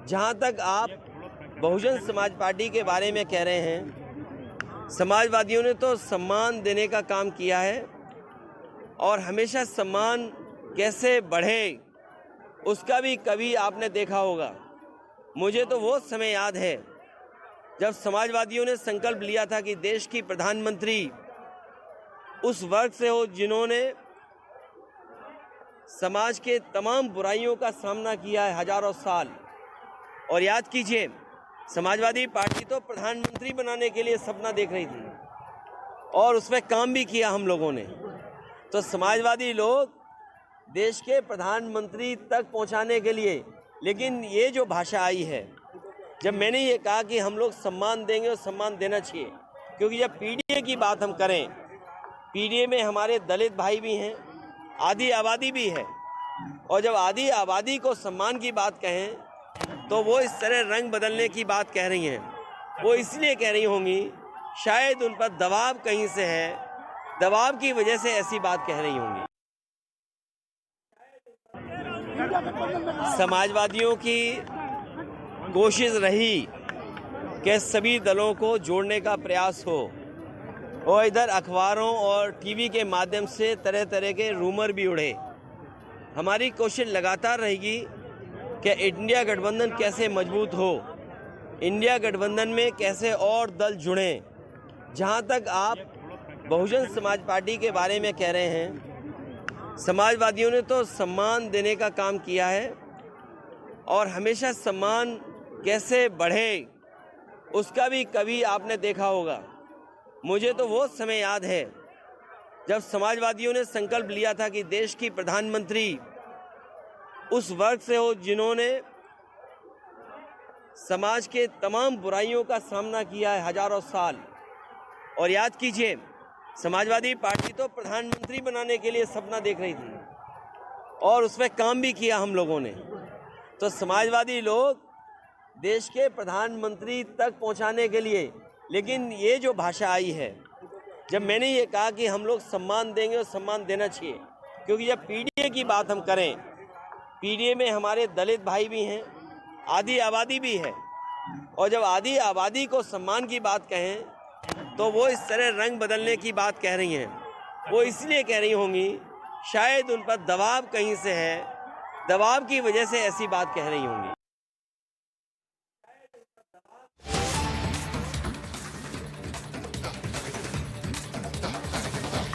जहां तक आप बहुजन समाज पार्टी के बारे में कह रहे हैं, समाजवादियों ने तो सम्मान देने का काम किया है, और हमेशा सम्मान कैसे बढ़े उसका भी कभी आपने देखा होगा। मुझे तो वो समय याद है जब समाजवादियों ने संकल्प लिया था कि देश की प्रधानमंत्री उस वर्ग से हो जिन्होंने समाज के तमाम बुराइयों का सामना किया है हजारों साल। और याद कीजिए, समाजवादी पार्टी तो प्रधानमंत्री बनाने के लिए सपना देख रही थी, और उसमें काम भी किया हम लोगों ने। तो समाजवादी लोग देश के प्रधानमंत्री तक पहुंचाने के लिए, लेकिन ये जो भाषा आई है, जब मैंने ये कहा कि हम लोग सम्मान देंगे और सम्मान देना चाहिए, क्योंकि जब पीडीए की बात हम करें, पीडीए में हमारे दलित भाई भी हैं, आधी आबादी भी है, और जब आधी आबादी को सम्मान की बात कहें तो वो इस तरह रंग बदलने की बात कह रही हैं। वो इसलिए कह रही होंगी, शायद उन पर दबाव कहीं से है दबाव की वजह से ऐसी बात कह रही होंगी। समाजवादियों की कोशिश रही कि सभी दलों को जोड़ने का प्रयास हो और इधर अखबारों और टीवी के माध्यम से तरह तरह के रूमर भी उड़े। हमारी कोशिश लगातार रहेगी कि इंडिया गठबंधन कैसे मजबूत हो, इंडिया गठबंधन में कैसे और दल जुड़ें। जहां तक आप बहुजन समाज पार्टी के बारे में कह रहे हैं, समाजवादियों ने तो सम्मान देने का काम किया है और हमेशा सम्मान कैसे बढ़े उसका भी कभी आपने देखा होगा। मुझे तो वो समय याद है जब समाजवादियों ने संकल्प लिया था कि देश की प्रधानमंत्री उस वर्ग से हो जिन्होंने समाज के तमाम बुराइयों का सामना किया है हजारों साल। और याद कीजिए, समाजवादी पार्टी तो प्रधानमंत्री बनाने के लिए सपना देख रही थी और उसमें काम भी किया हम लोगों ने। तो समाजवादी लोग देश के प्रधानमंत्री तक पहुंचाने के लिए, लेकिन ये जो भाषा आई है, जब मैंने ये कहा कि हम लोग सम्मान देंगे और सम्मान देना चाहिए, क्योंकि जब पीडीए की बात हम करें, पीडीए में हमारे दलित भाई भी हैं, आधी आबादी भी है, और जब आधी आबादी को सम्मान की बात कहें तो वो इस तरह रंग बदलने की बात कह रही हैं। वो इसलिए कह रही होंगी, शायद उन पर दबाव कहीं से है, दबाव की वजह से ऐसी बात कह रही होंगी।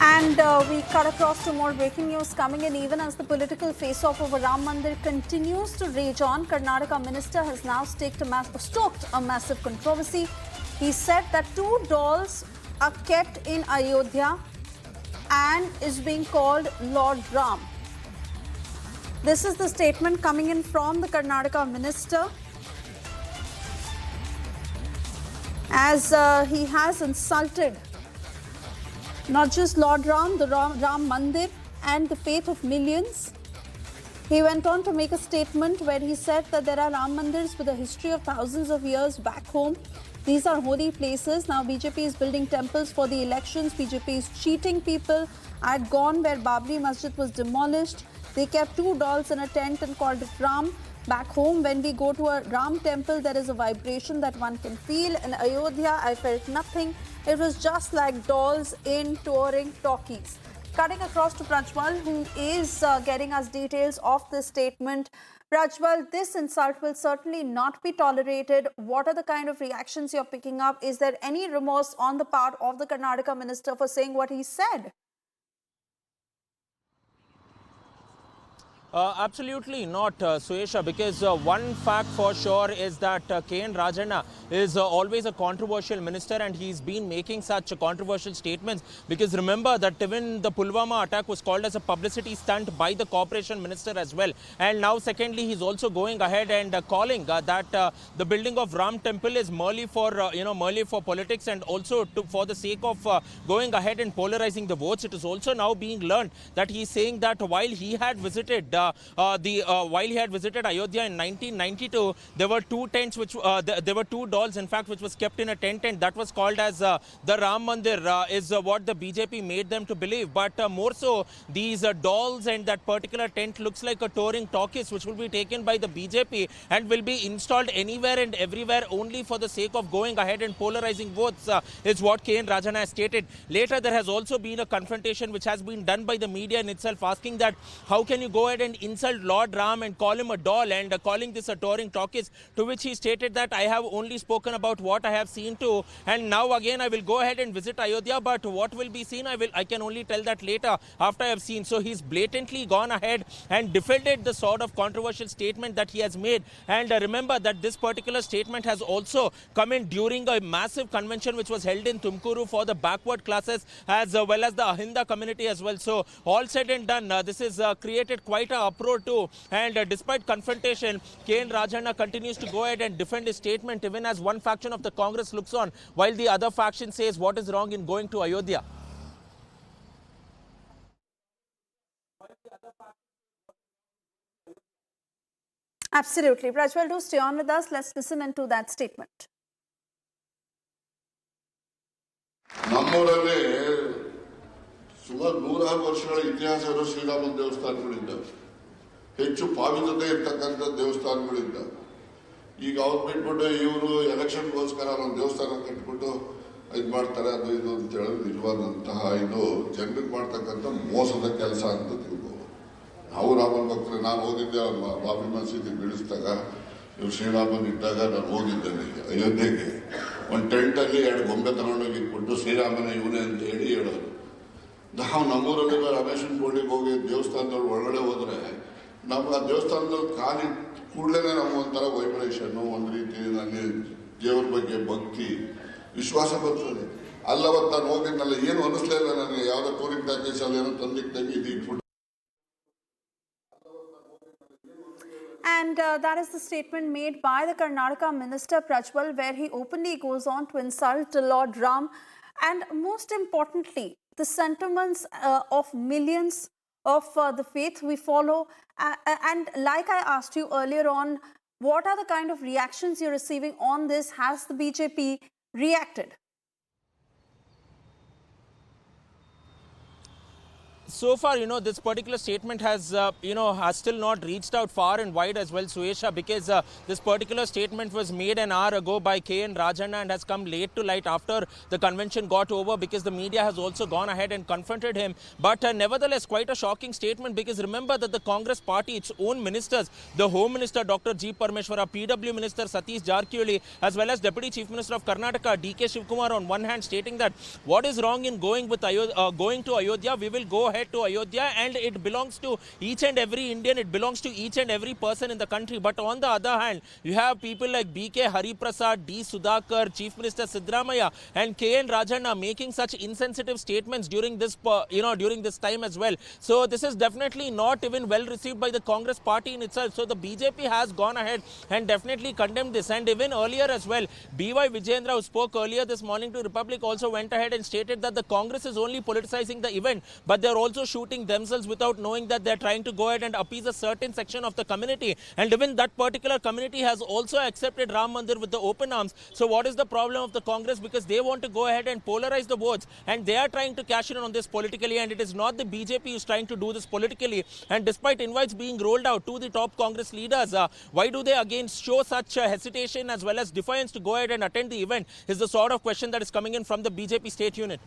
And we cut across to more breaking news coming in. Even as the political face-off over Ram Mandir continues to rage on, Karnataka minister has now stoked a massive controversy. He said that 2 dolls are kept in Ayodhya and is being called Lord Ram. This is the statement coming in from the Karnataka minister, as he has insulted not just Lord Ram, the Ram Mandir and the faith of millions. He went on to make a statement where he said that there are Ram Mandirs with a history of thousands of years back home. These are holy places. Now BJP is building temples for the elections. BJP is cheating people. I had gone where Babri Masjid was demolished. They kept 2 dolls in a tent and called it Ram. Back home, when we go to a Ram temple, there is a vibration that one can feel. In Ayodhya, I felt nothing. It was just like dolls in touring talkies. Cutting across to Prajwal, who is getting us details of this statement. Prajwal, this insult will certainly not be tolerated. What are the kind of reactions you're picking up? Is there any remorse on the part of the Karnataka minister for saying what he said? Absolutely not, Suesha, because one fact for sure is that K.N. Rajanna is always a controversial minister, and he's been making such controversial statements because remember that even the Pulwama attack was called as a publicity stunt by the corporation minister as well. And now secondly, he's also going ahead and calling that the building of Ram temple is merely for merely for politics, and also for the sake of going ahead and polarizing the votes. It is also now being learned that he's saying that while he had visited Ayodhya in 1992, there were 2 tents which there were 2 dolls, in fact, which was kept in a tent, and that was called as the Ram Mandir is what the BJP made them to believe. But more so, these dolls and that particular tent looks like a touring talkies which will be taken by the BJP and will be installed anywhere and everywhere only for the sake of going ahead and polarizing votes, is what K.N. Rajanna has stated. Later, there has also been a confrontation which has been done by the media in itself, asking that how can you go ahead and insult Lord Ram and call him a doll, and calling this a touring talkies, to which he stated that I have only spoken about what I have seen too, and now again I will go ahead and visit Ayodhya, but what will be seen I can only tell that later after I have seen. So he's blatantly gone ahead and defended the sort of controversial statement that he has made. And remember that this particular statement has also come in during a massive convention which was held in Tumkuru for the backward classes as well as the Ahinda community as well. So all said and done, this has created quite an uproar too, and despite confrontation, K.N. Rajanna continues to go ahead and defend his statement, even as one faction of the Congress looks on while the other faction says what is wrong in going to Ayodhya. Absolutely. Prajwal, do stay on with us. Let's listen into that statement. ಸುಮಾರು 100 ವರ್ಷಗಳ ಇತಿಹಾಸ ಇರೋ ಶ್ರೀರಾಮನ ದೇವಸ್ಥಾನಗಳಿಂದ ಹೆಚ್ಚು ಪಾವಿತ್ರತೆ ಇರ್ತಕ್ಕಂಥ ದೇವಸ್ಥಾನಗಳಿಂದ ಈಗ ಅವ್ರು ಬಿಟ್ಬಿಟ್ಟು ಇವರು ಎಲೆಕ್ಷನ್ಗೋಸ್ಕರ ನಮ್ಮ ದೇವಸ್ಥಾನ ಕಟ್ಬಿಟ್ಟು ಇದು ಮಾಡ್ತಾರೆ, ಅದು ಇದು ಅಂತ ಹೇಳಿ ನಿಜವಾದಂತಹ ಇದು ಜನರಿಗೆ ಮಾಡ್ತಕ್ಕಂಥ ಮೋಸದ ಕೆಲಸ ಅಂತ ತಿಳ್ಬೋದು. ನಾವು ರಾಮನ ಭಕ್ತರು. ನಾನು ಹೋಗಿದ್ದೆ ಬಾಬಿ ಮಸೀದಿ ಬೀಳಿಸಿದಾಗ, ಇವ್ರು ಶ್ರೀರಾಮನ್ ಇದ್ದಾಗ ನಾನು ಹೋಗಿದ್ದೆ ಅಯೋಧ್ಯೆಗೆ. ಒಂದು ಟೆಂಟಲ್ಲಿ 2 ಗೊಂಬೆ ತಗೊಂಡೋಗಿ ಇಟ್ಬಿಟ್ಟು ಶ್ರೀರಾಮನ ಇವನೇ ಅಂತ ಹೇಳೋರು. ನಾವು ನಮ್ಮೂರಲ್ಲಿ ರಮೇಶನ್ ಗೋಲ್ಡಿಗೆ ಹೋಗಿ ದೇವಸ್ಥಾನದೊಳಗೆ ಒಳಗಡೆ ಹೋದ್ರೆ ನಾವು ಆ ದೇವಸ್ಥಾನದಲ್ಲಿ ಕಾಲಿ ಕೂಡಲೇ ನಮ್ಗೆ ಒಂಥರ ವೈಬ್ರೇಷನ್ನು, ಒಂದು ರೀತಿ ನನಗೆ ದೇವ್ರ ಬಗ್ಗೆ ಭಕ್ತಿ ವಿಶ್ವಾಸ ಬರ್ತದೆ. ಅಲ್ಲವತ್ತು ನಾನು ಹೋಗಿದ್ನಲ್ಲ, ಏನು ಅನಿಸ್ಲೇ ಇಲ್ಲ ನನಗೆ. ಯಾವುದೋ ಟೂರಿಂಗ್ ಪ್ಯಾಕೇಜ್ ಅಲ್ಲಿ ಏನೋ ತಂದಿದ್ದಂಗೆ ಇದು ಇಟ್ಬಿಟ್ಟು. And that is the statement made by the Karnataka Minister Prajwal, where he openly goes on to insult Lord Ram and, most importantly, the sentiments of millions of the faith we follow. And like I asked you earlier on, what are the kind of reactions you're receiving on this? Has the BJP reacted? So far, this particular statement has, has still not reached out far and wide as well, Suesha, because this particular statement was made an hour ago by K.N. Rajanna and has come late to light after the convention got over, because the media has also gone ahead and confronted him. But nevertheless, quite a shocking statement, because remember that the Congress party, its own ministers, the Home Minister Dr. G. Parmeshwara, PW Minister Satish Jarkioli, as well as Deputy Chief Minister of Karnataka, D.K. Shivkumar, on one hand stating that what is wrong in going to Ayodhya, we will go ahead to Ayodhya and it belongs to each and every Indian, it belongs to each and every person in the country. But on the other hand, you have people like B.K. Hariprasad, D. Sudhakar, Chief Minister Siddaramaiah and K.N. Rajanna making such insensitive statements during this, during this time as well. So this is definitely not even well received by the Congress party in itself. So the BJP has gone ahead and definitely condemned this. And even earlier as well, B.Y. Vijayendra, who spoke earlier this morning to Republic, also went ahead and stated that the Congress is only politicizing the event, but they are also shooting themselves without knowing that they are trying to go ahead and appease a certain section of the community. And even that particular community has also accepted Ram Mandir with the open arms. So what is the problem of the Congress? Because they want to go ahead and polarize the votes and they are trying to cash in on this politically, and it is not the BJP who is trying to do this politically. And despite invites being rolled out to the top Congress leaders, why do they again show such hesitation as well as defiance to go ahead and attend the event is the sort of question that is coming in from the BJP state unit.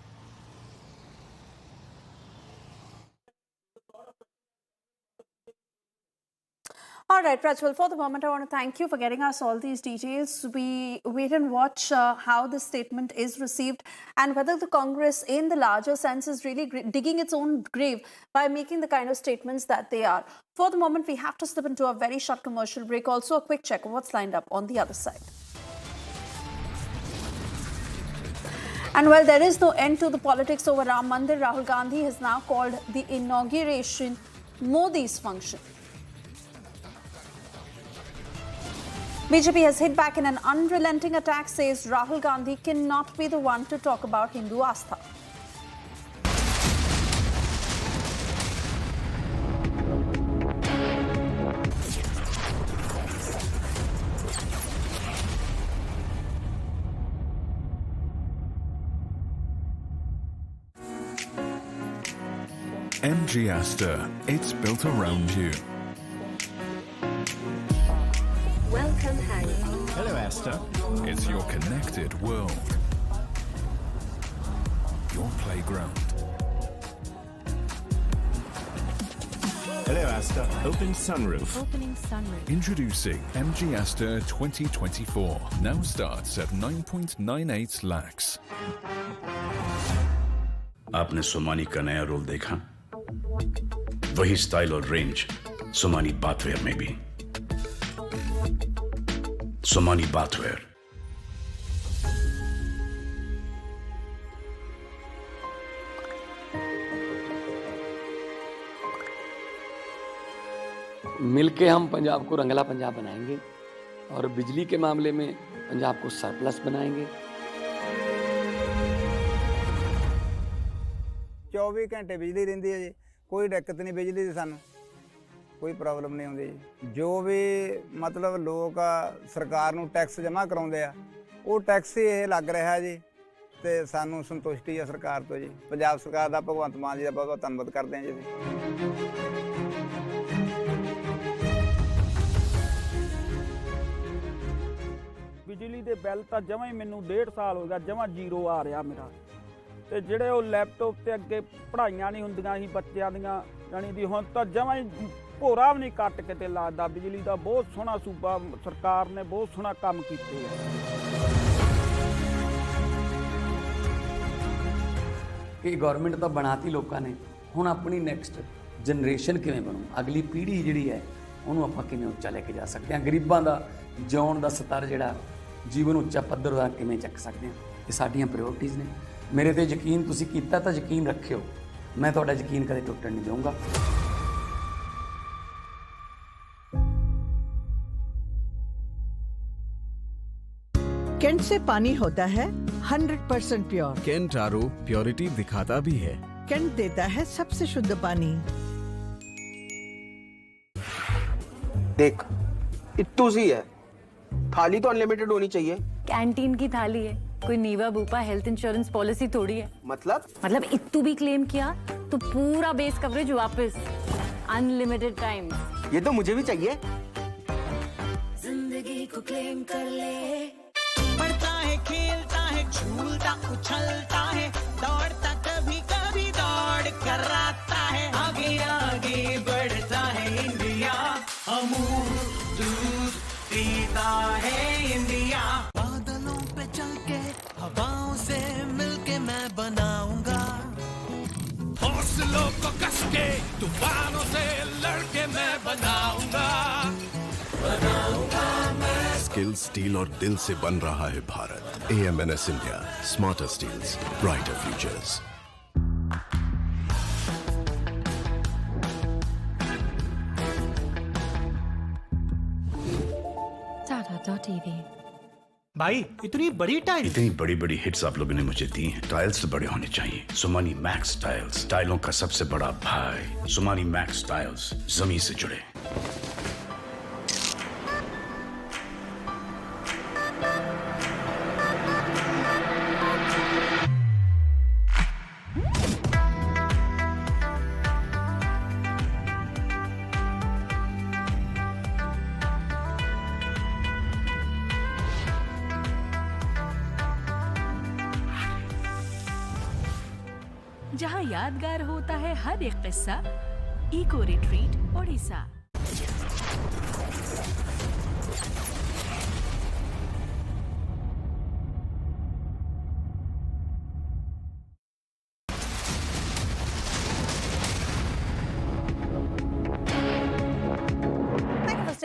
All right, Prajwal, for the moment, I want to thank you for getting us all these details. We wait and watch how this statement is received and whether the Congress, in the larger sense, is really digging its own grave by making the kind of statements that they are. For the moment, we have to slip into a very short commercial break. Also, a quick check of what's lined up on the other side. And while there is no end to the politics over Ram Mandir, Rahul Gandhi has now called the inauguration Modi's function. BJP has hit back in an unrelenting attack, says Rahul Gandhi cannot be the one to talk about Hindu Astha. MG Asta, it's built around you. Welcome, Harry. Hello, Asta. It's your connected world. Your playground. Hello, Asta. Open sunroof. Opening sunroof. Introducing MG Asta 2024. Now starts at 9.98 lakhs. आपने सोमानी का नया role देखा? वही style और range Somani bathware में भी। Somani bathware. मिलके हम पंजाब को रंगला पंजाब बनाएंगे और बिजली के मामले में पंजाब को सरप्लस बनाएंगे। 24 घंटे बिजली रहिंदी है जी, कोई दिक्कत नहीं बिजली दी, सानू कोई प्रॉब्लम नहीं आउंदी जी। जो भी मतलब लोग सरकार नू टैक्स जमा कराउंदे आ, वो टैक्स ही ये लग रहा जी ਤੇ ਸਾਨੂੰ ਸੰਤੁਸ਼ਟੀ ਹੈ ਸਰਕਾਰ ਤੋਂ ਜੀ। ਪੰਜਾਬ ਸਰਕਾਰ ਦਾ, ਭਗਵੰਤ ਮਾਨ ਜੀ ਦਾ ਬਹੁਤ ਬਹੁਤ ਧੰਨਵਾਦ ਕਰਦੇ ਹਾਂ ਜੀ ਅਸੀਂ। ਬਿਜਲੀ ਦੇ ਬਿੱਲ ਤਾਂ ਜਮਾਂ ਹੀ ਮੈਨੂੰ 1.5 ਸਾਲ ਹੋ ਗਿਆ ਜਮਾਂ ਜ਼ੀਰੋ ਆ ਰਿਹਾ ਮੇਰਾ। ਤੇ ਜਿਹੜੇ ਉਹ ਲੈਪਟਾਪ ਤੇ ਅੱਗੇ ਪੜ੍ਹਾਈਆਂ ਨਹੀਂ ਹੁੰਦੀਆਂ ਸੀ ਬੱਚਿਆਂ ਦੀਆਂ, ਜਾਣੀ ਦੀ ਹੁਣ ਤਾਂ ਜਮਾਂ ਹੀ ਭੋਰਾ ਵੀ ਨਹੀਂ ਕੱਟ ਕੇ ਤੇ ਲੱਗਦਾ। ਬਿਜਲੀ ਦਾ ਬਹੁਤ ਸੋਹਣਾ ਸੂਬਾ ਸਰਕਾਰ ਨੇ ਬਹੁਤ ਸੋਹਣਾ ਕੰਮ ਕੀਤੇ ਹੈ। ਇਹ ਗਵਰਨਮੈਂਟ ਤਾਂ ਬਣਾਤੀ ਲੋਕਾਂ ਨੇ, ਹੁਣ ਆਪਣੀ ਨੈਕਸਟ ਜਨਰੇਸ਼ਨ ਕਿਵੇਂ ਬਣੂ, ਅਗਲੀ ਪੀੜ੍ਹੀ ਜਿਹੜੀ ਹੈ ਉਹਨੂੰ ਆਪਾਂ ਕਿਵੇਂ ਉੱਚਾ ਲੈ ਕੇ ਜਾ ਸਕਦੇ ਹਾਂ, ਗਰੀਬਾਂ ਦਾ ਜਿਉਣ ਦਾ ਸਤਰ ਜਿਹੜਾ ਜੀਵਨ ਉੱਚਾ ਪੱਧਰ ਦਾ ਕਿਵੇਂ ਚੱਕ ਸਕਦੇ ਹਾਂ, ਇਹ ਸਾਡੀਆਂ ਪ੍ਰਾਇੋਰਟੀਜ਼ ਨੇ। ਮੇਰੇ ਤੇ ਯਕੀਨ ਤੁਸੀਂ ਕੀਤਾ ਤਾਂ ਯਕੀਨ ਰੱਖਿਓ, ਮੈਂ ਤੁਹਾਡਾ ਯਕੀਨ ਕਦੇ ਟੁੱਟਣ ਨਹੀਂ ਦਊਂਗਾ। कैंट से पानी होता है 100% प्योर। कैंट आरओ प्योरिटी दिखाता भी है। कैंट देता है सबसे शुद्ध पानी। देख इत्तू सी है, थाली तो अनलिमिटेड होनी चाहिए। कैंटीन की थाली है, कोई नीवा बूपा हेल्थ इंश्योरेंस पॉलिसी थोड़ी है। मतलब इत्तू भी क्लेम किया तो पूरा बेस कवरेज वापस, अनलिमिटेड टाइम। ये तो मुझे भी चाहिए। जिंदगी को क्लेम कर ले, बढ़ता है, खेलता है, झूलता उछलता है, दौड़ता कभी कभी दौड़ कर आता है, आगे आगे बढ़ता है इंडिया, अमूल दूध पीता है इंडिया। बादलों पे चल के हवाओं से मिलके मैं बनाऊंगा, हौसलों को कस के तूफानों से लड़के मैं बनाऊंगा मैं। स्किल, स्टील और दिल से बन रहा है Bharat. AMNS India, smarter steels, brighter futures. Tata.tv। भाई इतनी बड़ी टाइल, इतनी बड़ी बड़ी हिट्स आप लोगों ने मुझे दी हैं। टाइल्स तो बड़े होने चाहिए। सुमानी मैक्स टाइल्स, टाइलों का सबसे बड़ा भाई। सुमानी मैक्स टाइल्स, जमीन से जुड़े। जहां यादगार होता है हर एक किस्सा, eco retreat Odisha.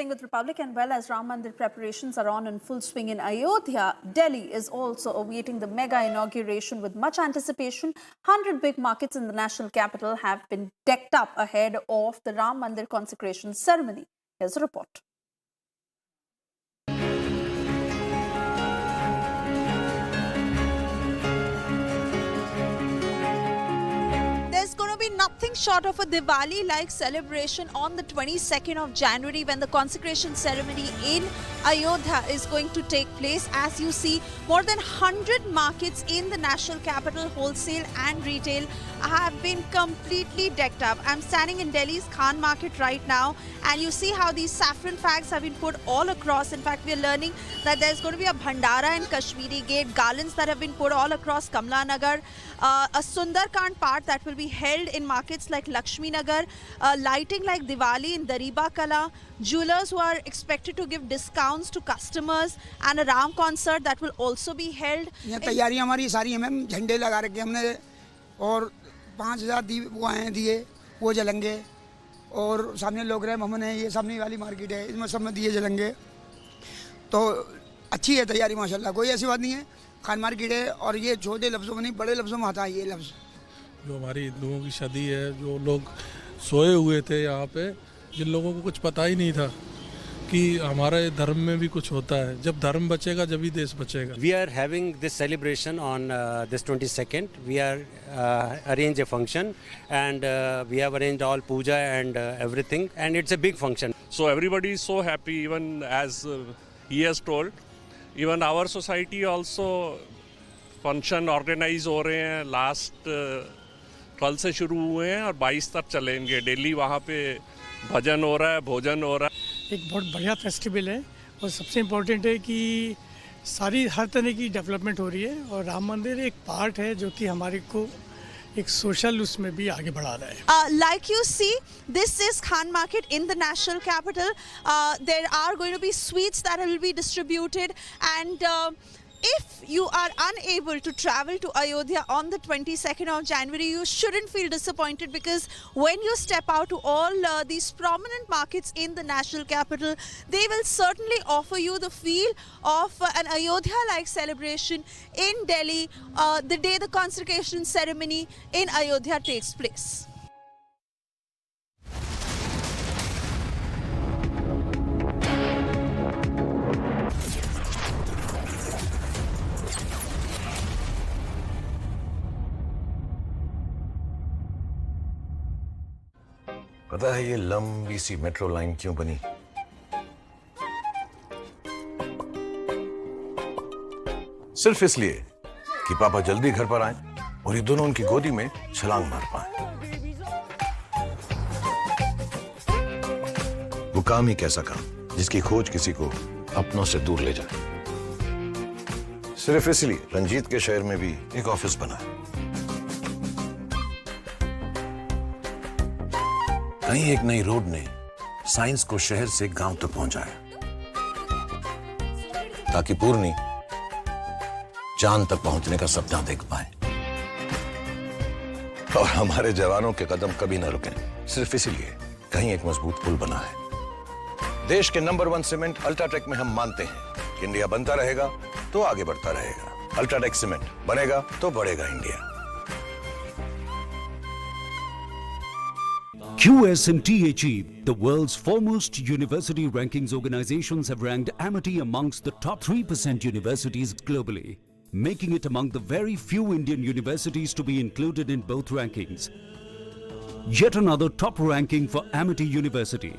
With Republic, and well, as Ram Mandir preparations are on in full swing in Ayodhya, Delhi is also awaiting the mega inauguration with much anticipation. 100 big markets in the national capital have been decked up ahead of the Ram Mandir consecration ceremony. Here's a report. There's going to be nothing short of a Diwali-like celebration on the 22nd of January when the consecration ceremony in Ayodhya is going to take place. As you see, more than 100 markets in the national capital, wholesale and retail, have been completely decked up. I'm standing in Delhi's Khan market right now, and you see how these saffron flags have been put all across. In fact, we're learning that there's going to be a Bhandara and Kashmiri Gate, garlands that have been put all across Kamla Nagar, a Sundarkand part that will be held in markets like Lakshmi Nagar, lighting like Diwali in Dariba Kala, jewelers who are expected to give discounts to customers, and a Ram concert that will also be held. ये तैयारियां हमारी सारी हैं ma'am, झंडे लगा रखे हमने और 5000 वो आए दिए वो जलेंगे और सामने लोग रहे हमने ये सामने वाली मार्केट है इसमें सब में दिए जलेंगे, तो अच्छी है तैयारी माशाल्लाह, कोई ऐसी बात नहीं है। खान मार्केट है और ये छोटे लफ्ज़ों में नहीं बड़े लफ्ज़ों में आता है ये लफ्ज़। जो हमारी हिंदुओं की शादी है, जो लोग सोए हुए थे यहाँ पे, जिन लोगों को कुछ पता ही नहीं था कि हमारे धर्म में भी कुछ होता है, जब धर्म बचेगा जब ही देश बचेगा। We are having this celebration on this 22nd. We are arrange a function and we have arranged all puja and everything, and it's a big function. So everybody is so happy, even as he has told. Even our society also function organise हो रहे हैं, last कल से शुरू हुए हैं और 22 तक चलेंगे। डेली वहाँ पे भजन हो रहा है, भोजन हो रहा है। एक बहुत बढ़िया फेस्टिवल है और सबसे इम्पोर्टेंट है कि सारी हर तरह की डेवलपमेंट हो रही है और राम मंदिर एक पार्ट है जो कि हमारे को एक सोशल उसमें भी आगे बढ़ा रहा है। Like you see, this is Khan Market in the national capital. There are going to be sweets that will be distributed, and if you are unable to travel to Ayodhya on the 22nd of January, you shouldn't feel disappointed, because when you step out to all these prominent markets in the national capital, they will certainly offer you the feel of an Ayodhya-like celebration in Delhi the day the consecration ceremony in Ayodhya takes place. पता है ये लंबी सी metro line क्यों बनी? सिर्फ इसलिए कि पापा जल्दी घर पर आए और ये दोनों उनकी गोदी में छलांग मार पाए। वो काम ही कैसा काम जिसकी खोज किसी को अपनों से दूर ले जाए। सिर्फ इसलिए रंजीत के शहर में भी एक ऑफिस बना है। कहीं एक नई रोड ने साइंस को शहर से गांव तक पहुंचाया, ताकि पूर्णी चांद तक पहुंचने का सपना देख पाए और हमारे जवानों के कदम कभी न रुकें। सिर्फ इसीलिए कहीं एक मजबूत पुल बना है। देश के नंबर 1 सीमेंट अल्ट्राटेक में हम मानते हैं कि इंडिया बनता रहेगा तो आगे बढ़ता रहेगा। अल्ट्राटेक सीमेंट बनेगा तो बढ़ेगा India. QSMTHE, the world's foremost university rankings organizations, have ranked Amity amongst the top 3% universities globally, making it among the very few Indian universities to be included in both rankings. Yet another top ranking for Amity University.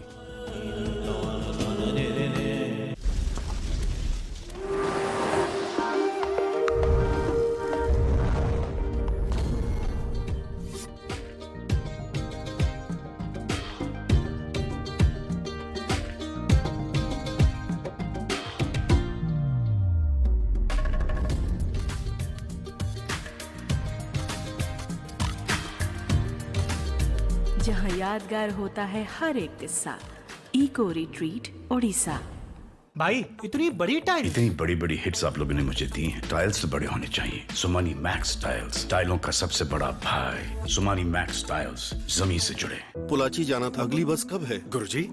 जहां यादगार होता है हर एक किस्सा। Eco retreat Odisha. भाई इतनी बड़ी टाइल, इतनी बड़ी बड़ी हिट्स आप लोगों ने मुझे दी हैं। टाइल्स तो बड़े होने चाहिए। सुमानी मैक्स टाइल्स, टाइलों का सबसे बड़ा भाई। सुमानी मैक्स टाइल्स, जमीन से जुड़े। पुलाची जाना था, अगली बस कब है? गुरुजी,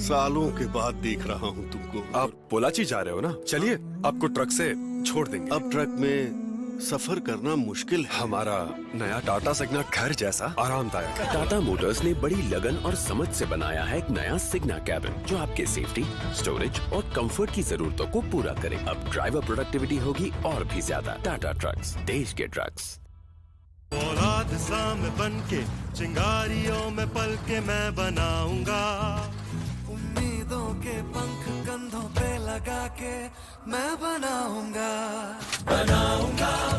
सालों के बाद देख रहा हूँ तुमको। आप पोलाची जा रहे हो ना? चलिए आपको ट्रक से छोड़ देंगे। अब ट्रक में सफर करना मुश्किल है। हमारा नया टाटा सिग्ना घर जैसा आरामदायक है। टाटा मोटर्स ने बड़ी लगन और समझ से बनाया है एक नया सिग्ना कैबिन जो आपके सेफ्टी, स्टोरेज और कंफर्ट की जरूरतों को पूरा करे। अब ड्राइवर प्रोडक्टिविटी होगी और भी ज्यादा। टाटा ट्रक्स, देश के ट्रक्स। औलाद साम बन के चिंगारियों में पल के मैं बनाऊंगा। उम्मीदों के पंख कंधों पे लगा के मैं बनाऊंगा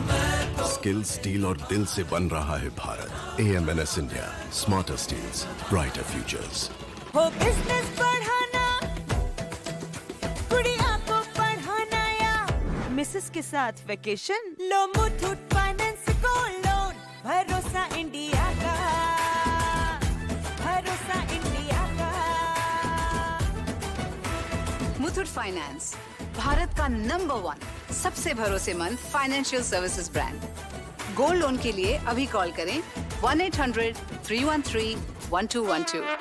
मैं तो। स्किल, स्टील और दिल से बन रहा है Bharat. AMNS India, smarter steels, brighter futures. हो बिजनेस बढ़ाना, गुड़िया को पढ़ाना या मिसेस के साथ वेकेशन, लो मुथूट फाइनेंस गोल्ड लोन। भरोसा इंडिया का, भरोसा इंडिया का। मुथूट फाइनेंस, भारत का नंबर 1 सबसे भरोसेमंद financial services brand. Gold loan के लिए अभी कॉल करें 1-800-313-1212।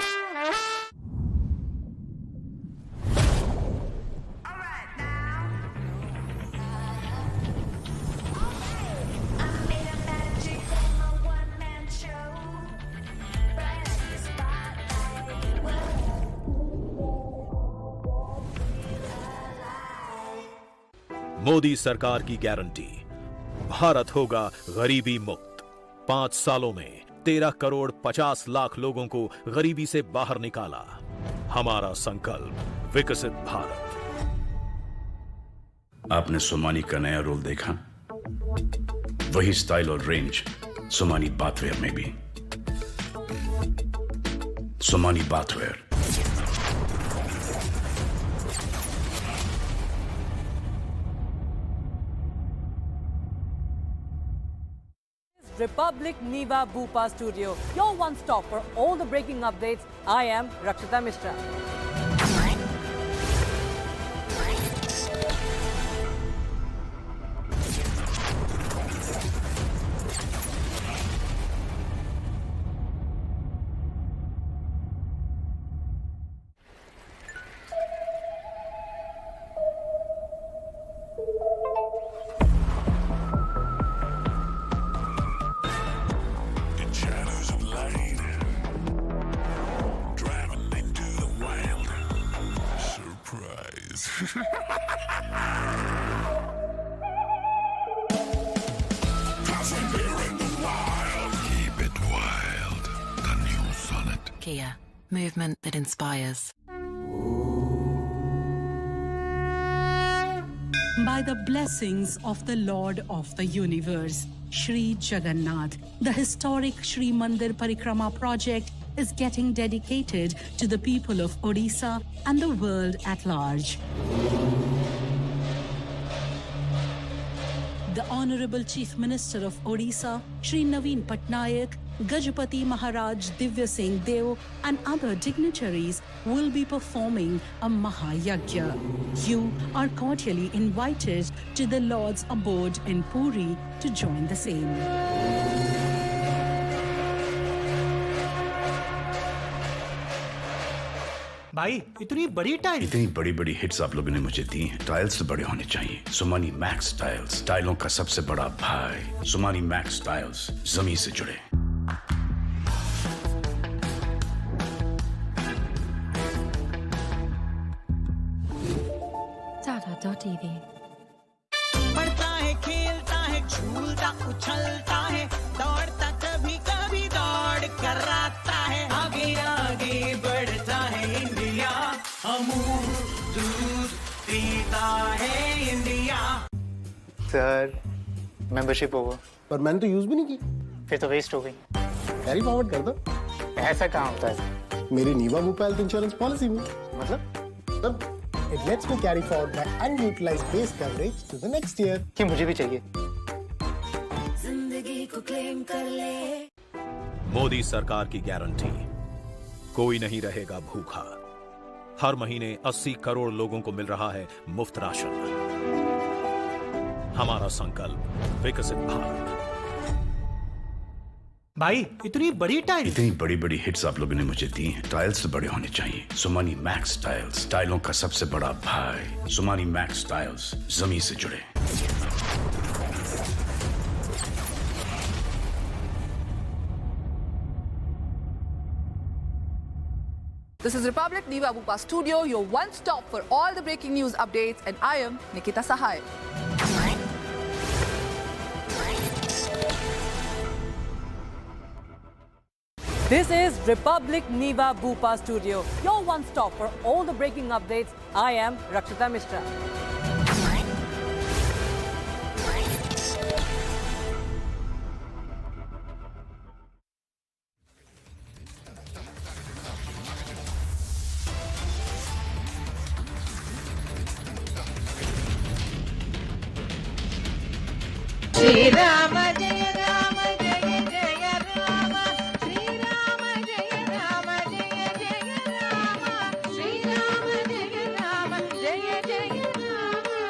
मोदी सरकार की गारंटी, भारत होगा गरीबी मुक्त। 5 सालों में 13 करोड़ 50 लाख लोगों को गरीबी से बाहर निकाला। हमारा संकल्प, विकसित भारत। आपने सोमानी का नया रोल देखा? वही स्टाइल और रेंज सोमानी बाथवेयर में भी। Somani bathware. Republic Niva Bhupa Studio, your one stop for all the breaking updates. I am Rakshita Mishra. Kia, movement that inspires. By the blessings of the Lord of the Universe, Shri Jagannath, the historic Shri Mandir Parikrama project is getting dedicated to the people of Odisha and the world at large. The Honorable Chief Minister of Odisha, Shri Naveen Patnaik, Gajapati Maharaj Divya Singh Deo and other dignitaries will be performing a Mahayagya. You are cordially invited to the Lord's abode in Puri to join the same. भाई इतनी बड़ी tile, इतनी बड़ी बड़ी hits आप लोगों ने मुझे दी हैं। टाइल्स तो बड़े होने चाहिए। सोमानी मैक्स टाइल्स, टाइलों का सबसे बड़ा भाई। सोमानी मैक्स टाइल्स, जमीन से जुड़े। Tata.tv. पढ़ता है, खेलता है, झूलता उछलता है, दौड़ता कभी कभी दौड़ कराता है, आगे आगे बढ़ता है इंडिया, अमूल दूध पीता है इंडिया। सर मेंबरशिप होगा, पर मैंने तो यूज भी नहीं की। फिर तो वेस्ट हो गई। कैरी फॉरवर्ड कर दो। ऐसा कहाँ होता है? मेरी नीवा भोपाल हेल्थ इंश्योरेंस पॉलिसी में। मतलब it lets me carry forward my unutilized base coverage to the next year. कि मुझे भी चाहिए। जिंदगी को क्लेम कर ले। मोदी सरकार की गारंटी, कोई नहीं रहेगा भूखा। हर महीने 80 करोड़ लोगों को मिल रहा है मुफ्त राशन। हमारा संकल्प विकसित भारत। भाई इतनी बड़ी टाइल, इतनी बड़ी बड़ी हिट्स आप लोगों ने मुझे दी हैं। टाइल्स तो बड़े होने चाहिए। सोमानी मैक्स टाइल्स, टाइलों का सबसे बड़ा भाई। सोमानी मैक्स टाइल्स, जमीन से जुड़े। This is Republic Niva Bhupa Studio, your one stop for all the breaking news updates, and I am Nikita Sahai. This is Republic Niva Bhupa Studio, your one stop for all the breaking updates. I am Rakshita Mishra. Shri Rama Jaya Rama Jaya Jaya Rama, Shri Rama Jaya Rama Jaya Jaya Rama, Shri Rama Jaya Rama Jaya Jaya Rama,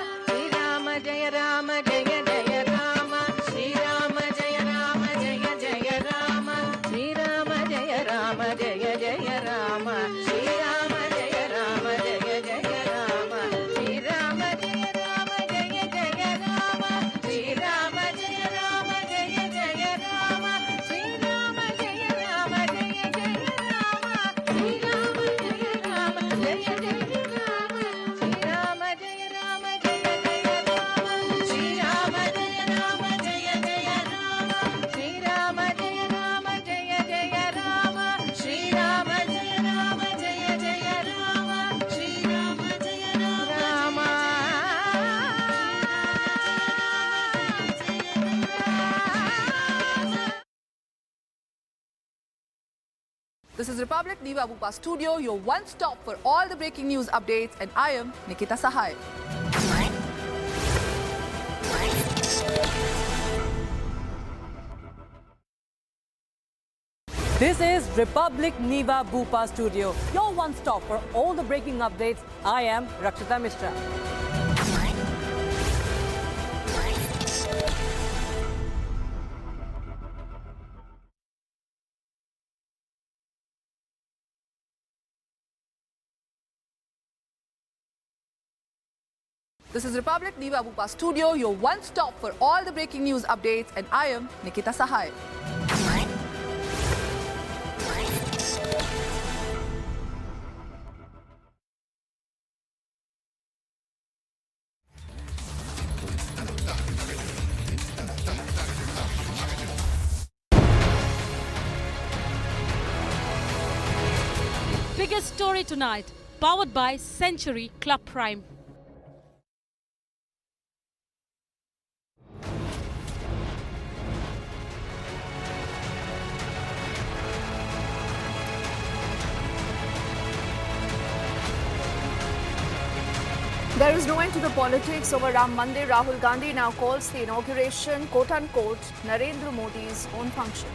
is Republic Niva Bupa Studio, your one stop for all the breaking news updates, and I am Nikita Sahai. This is Republic Niva Bupa Studio, your one stop for all the breaking updates. I am Rakshita Mishra. This is Republic Niva Bupa Studio, your one stop for all the breaking news updates, and I am Nikita Sahai. Biggest story tonight, powered by Century Club Prime. There is no end to the politics over Ram Mandir. Rahul Gandhi now calls the inauguration, quote-unquote, Narendra Modi's own function.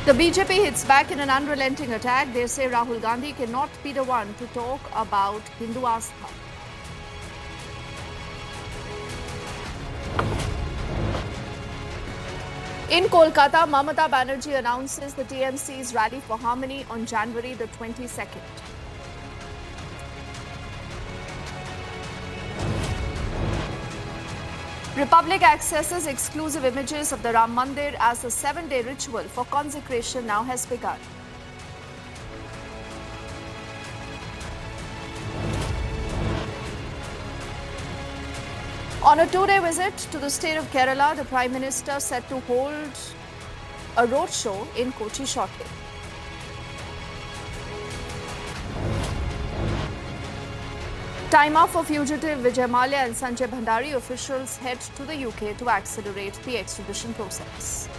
The BJP hits back in an unrelenting attack. They say Rahul Gandhi cannot be the one to talk about Hindu Astha. In Kolkata, Mamata Banerjee announces the TMC's Rally for Harmony on January the 22nd. Republic accesses exclusive images of the Ram Mandir as the 7-day ritual for consecration now has begun. On a 2-day visit to the state of Kerala, the Prime Minister set to hold a roadshow in Kochi shortly. Time off for fugitive Vijay Mallya and Sanjay Bhandari. Officials head to the UK to accelerate the extradition process.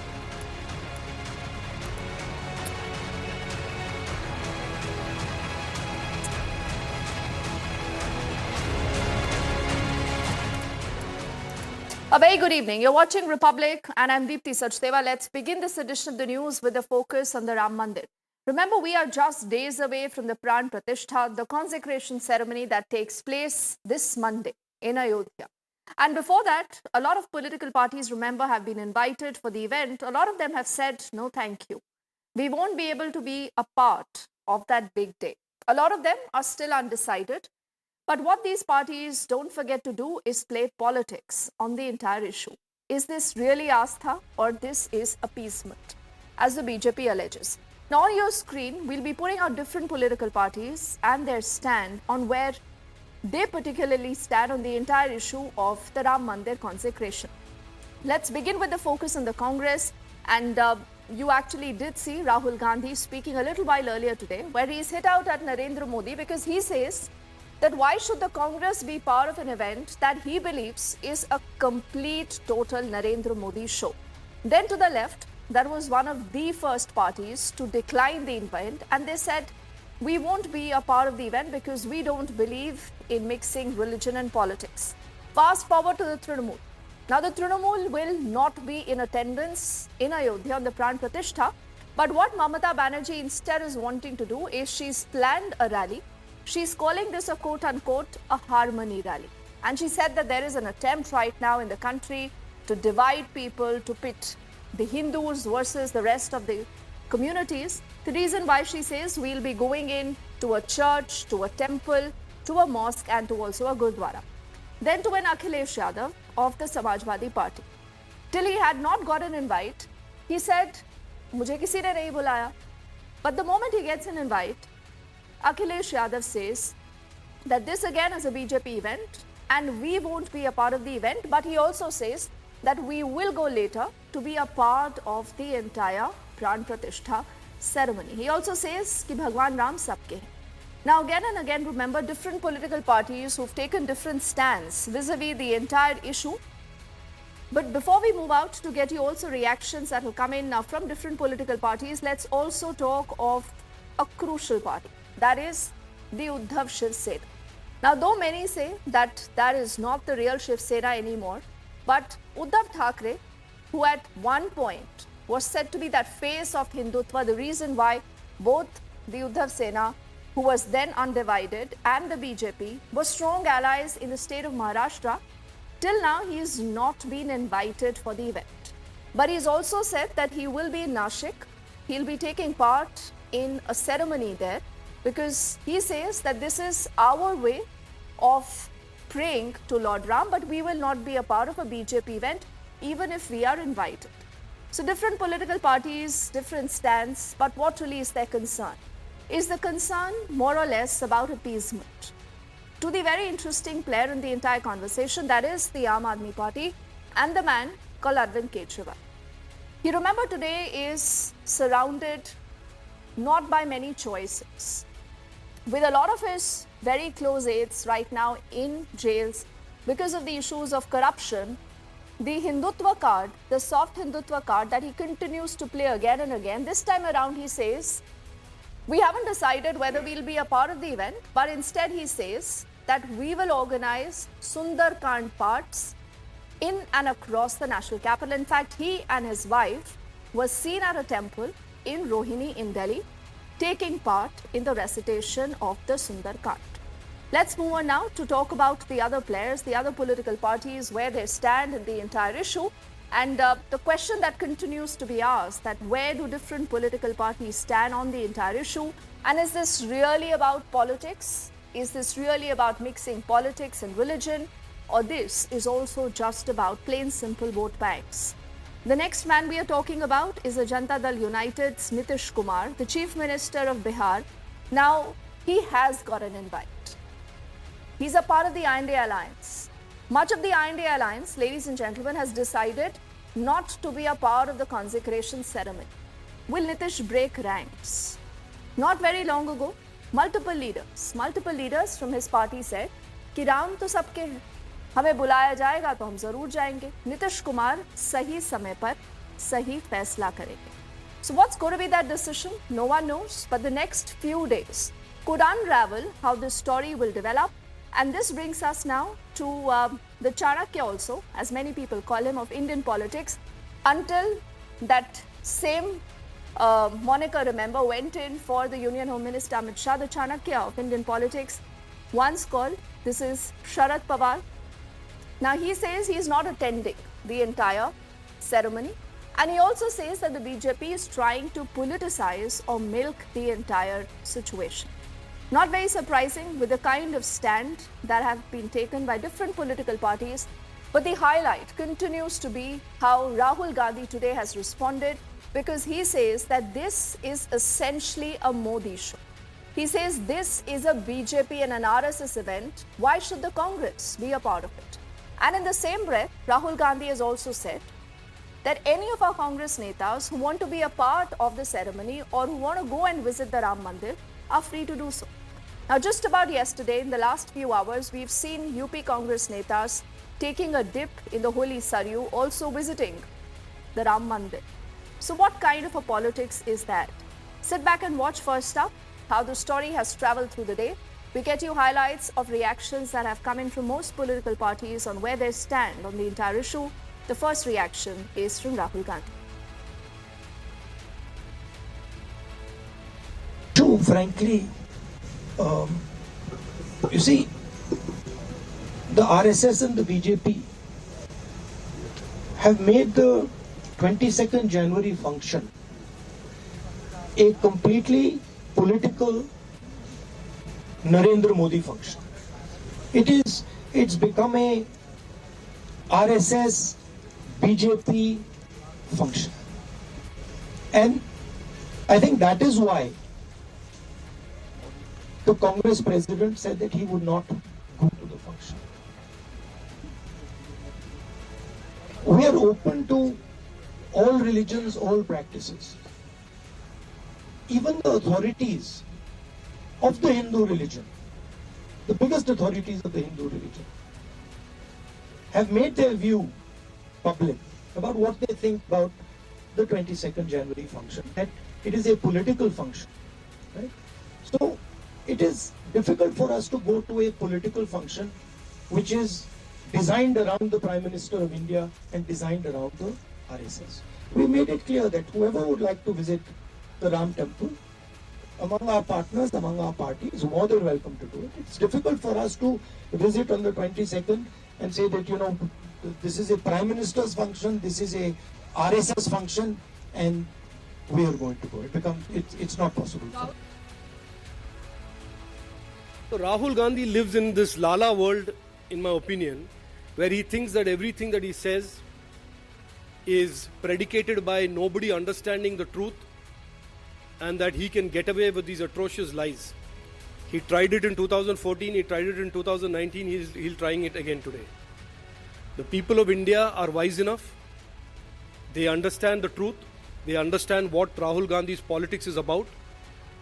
A very good evening. You're watching Republic and I'm Deepti Sachdeva. Let's begin this edition of the news with a focus on the Ram Mandir. Remember, we are just days away from the Pran Pratistha, the consecration ceremony that takes place this Monday in Ayodhya. And before that, a lot of political parties, remember, have been invited for the event. A lot of them have said, no, thank you. We won't be able to be a part of that big day. A lot of them are still undecided. But what these parties don't forget to do is play politics on the entire issue. Is this really Astha or this is appeasement, as the BJP alleges? Now on your screen, we'll be putting out different political parties and their stand on where they particularly stand on the entire issue of the Ram Mandir consecration. Let's begin with the focus on the Congress. And you actually did see Rahul Gandhi speaking a little while earlier today, where he's hit out at Narendra Modi because he says that why should the Congress be part of an event that he believes is a complete, total Narendra Modi show. Then to the left, that was one of the first parties to decline the event, and they said, we won't be a part of the event because we don't believe in mixing religion and politics. Fast forward to the Trinamool. Now the Trinamool will not be in attendance in Ayodhya on the Pran Pratistha, but what Mamata Banerjee instead is wanting to do is she's planned a rally. She's calling this a quote-unquote a harmony rally. And she said that there is an attempt right now in the country to divide people, to pit the Hindus versus the rest of the communities. The reason why she says we'll be going in to a church, to a temple, to a mosque and to also a gurdwara. Then to an Akhilesh Yadav of the Samajwadi Party. Till he had not got an invite, he said, "Mujhe kisi ne nahi bulaya." But the moment he gets an invite, Akhilesh Yadav says that this again is a BJP event and we won't be a part of the event. But he also says that we will go later to be a part of the entire Pran Pratistha ceremony. He also says कि भगवान राम सबके हैं. Now, again and again, remember different political parties who've taken different stands vis-a-vis the entire issue. But before we move out to get you also reactions that will come in now from different political parties, let's also talk of a crucial party, that is the Uddhav Shiv Sena. Now, though many say that that is not the real Shiv Sena anymore, but Uddhav Thackeray, who at one point was said to be that face of Hindutva, the reason why both the Uddhav Sena, who was then undivided, and the BJP were strong allies in the state of Maharashtra, till now he has not been invited for the event. But he's also said that he will be in Nashik. He'll be taking part in a ceremony there because he says that this is our way of praying to Lord Ram, but we will not be a part of a BJP event even if we are invited. So different political parties, different stands, but what really is their concern? Is the concern more or less about appeasement to the very interesting player in the entire conversation, that is the Aam Aadmi Party and the man called Arvind Kejriwal. You remember today is surrounded not by many choices, with a lot of his very close aides right now in jails because of the issues of corruption. The Hindutva card, the soft Hindutva card that he continues to play again and again, this time around he says, we haven't decided whether we'll be a part of the event, but instead he says that we will organize Sundarkand parts in and across the national capital. In fact, he and his wife were seen at a temple in Rohini in Delhi, taking part in the recitation of the Sundarkand. Let's move on now to talk about the other players, the other political parties, where they stand in the entire issue. And the question that continues to be asked, that where do different political parties stand on the entire issue? And is this really about politics? Is this really about mixing politics and religion? Or this is also just about plain simple vote banks? The next man we are talking about is the Janata Dal United's Nitish Kumar, the Chief Minister of Bihar. Now, he has got an invite. He's a part of the INDA alliance. Much of the INDA alliance, ladies and gentlemen, has decided not to be a part of the consecration ceremony. Will Nitish break ranks? Not very long ago, multiple leaders from his party said कि राम तो सबके हैं, हमें बुलाया जाएगा तो हम जरूर जाएंगे. नीतीश कुमार सही समय पर सही फैसला करेंगे. So what's going to be that decision? No one knows, but the next few days could unravel how this story will develop. And this brings us now to the Chanakya also, as many people call him, of Indian politics. Until that same moniker, remember, went in for the Union Home Minister Amit Shah, the Chanakya of Indian politics, once called, this is Sharad Pawar. Now he says he is not attending the entire ceremony. And he also says that the BJP is trying to politicize or milk the entire situation. Not very surprising with the kind of stand that have been taken by different political parties. But the highlight continues to be how Rahul Gandhi today has responded, because he says that this is essentially a Modi show. He says this is a BJP and an RSS event. Why should the Congress be a part of it? And in the same breath, Rahul Gandhi has also said that any of our Congress netas who want to be a part of the ceremony or who want to go and visit the Ram Mandir are free to do so. Now, just about yesterday, in the last few hours, we've seen UP Congress netas taking a dip in the holy Saryu, also visiting the Ram Mandir. So what kind of a politics is that? Sit back and watch first up how the story has traveled through the day. We get you highlights of reactions that have come in from most political parties on where they stand on the entire issue. The first reaction is from Rahul Gandhi. True, frankly, you see, the RSS and the BJP have made the 22nd January function a completely political Narendra Modi function. It's become a RSS BJP function. And I think that is why the Congress president said that he would not go to the function. We are open to all religions, all practices. Even the authorities of the Hindu religion, the biggest authorities of the Hindu religion, have made their view public about what they think about the 22nd January function, that it is a political function, right? So it is difficult for us to go to a political function which is designed around the Prime Minister of India and designed around the RSS. We made it clear that whoever would like to visit the Ram temple, among our partners, among our parties, is more than welcome to do it. It's difficult for us to visit on the 22nd and say that, you know, this is a Prime Minister's function, this is a RSS function, and we are going to go. It's not possible. So Rahul Gandhi lives in this Lala world, in my opinion, where he thinks that everything that he says is predicated by nobody understanding the truth and that he can get away with these atrocious lies. He tried it in 2014, he tried it in 2019, he's trying it again today. The people of India are wise enough. They understand the truth. They understand what Rahul Gandhi's politics is about.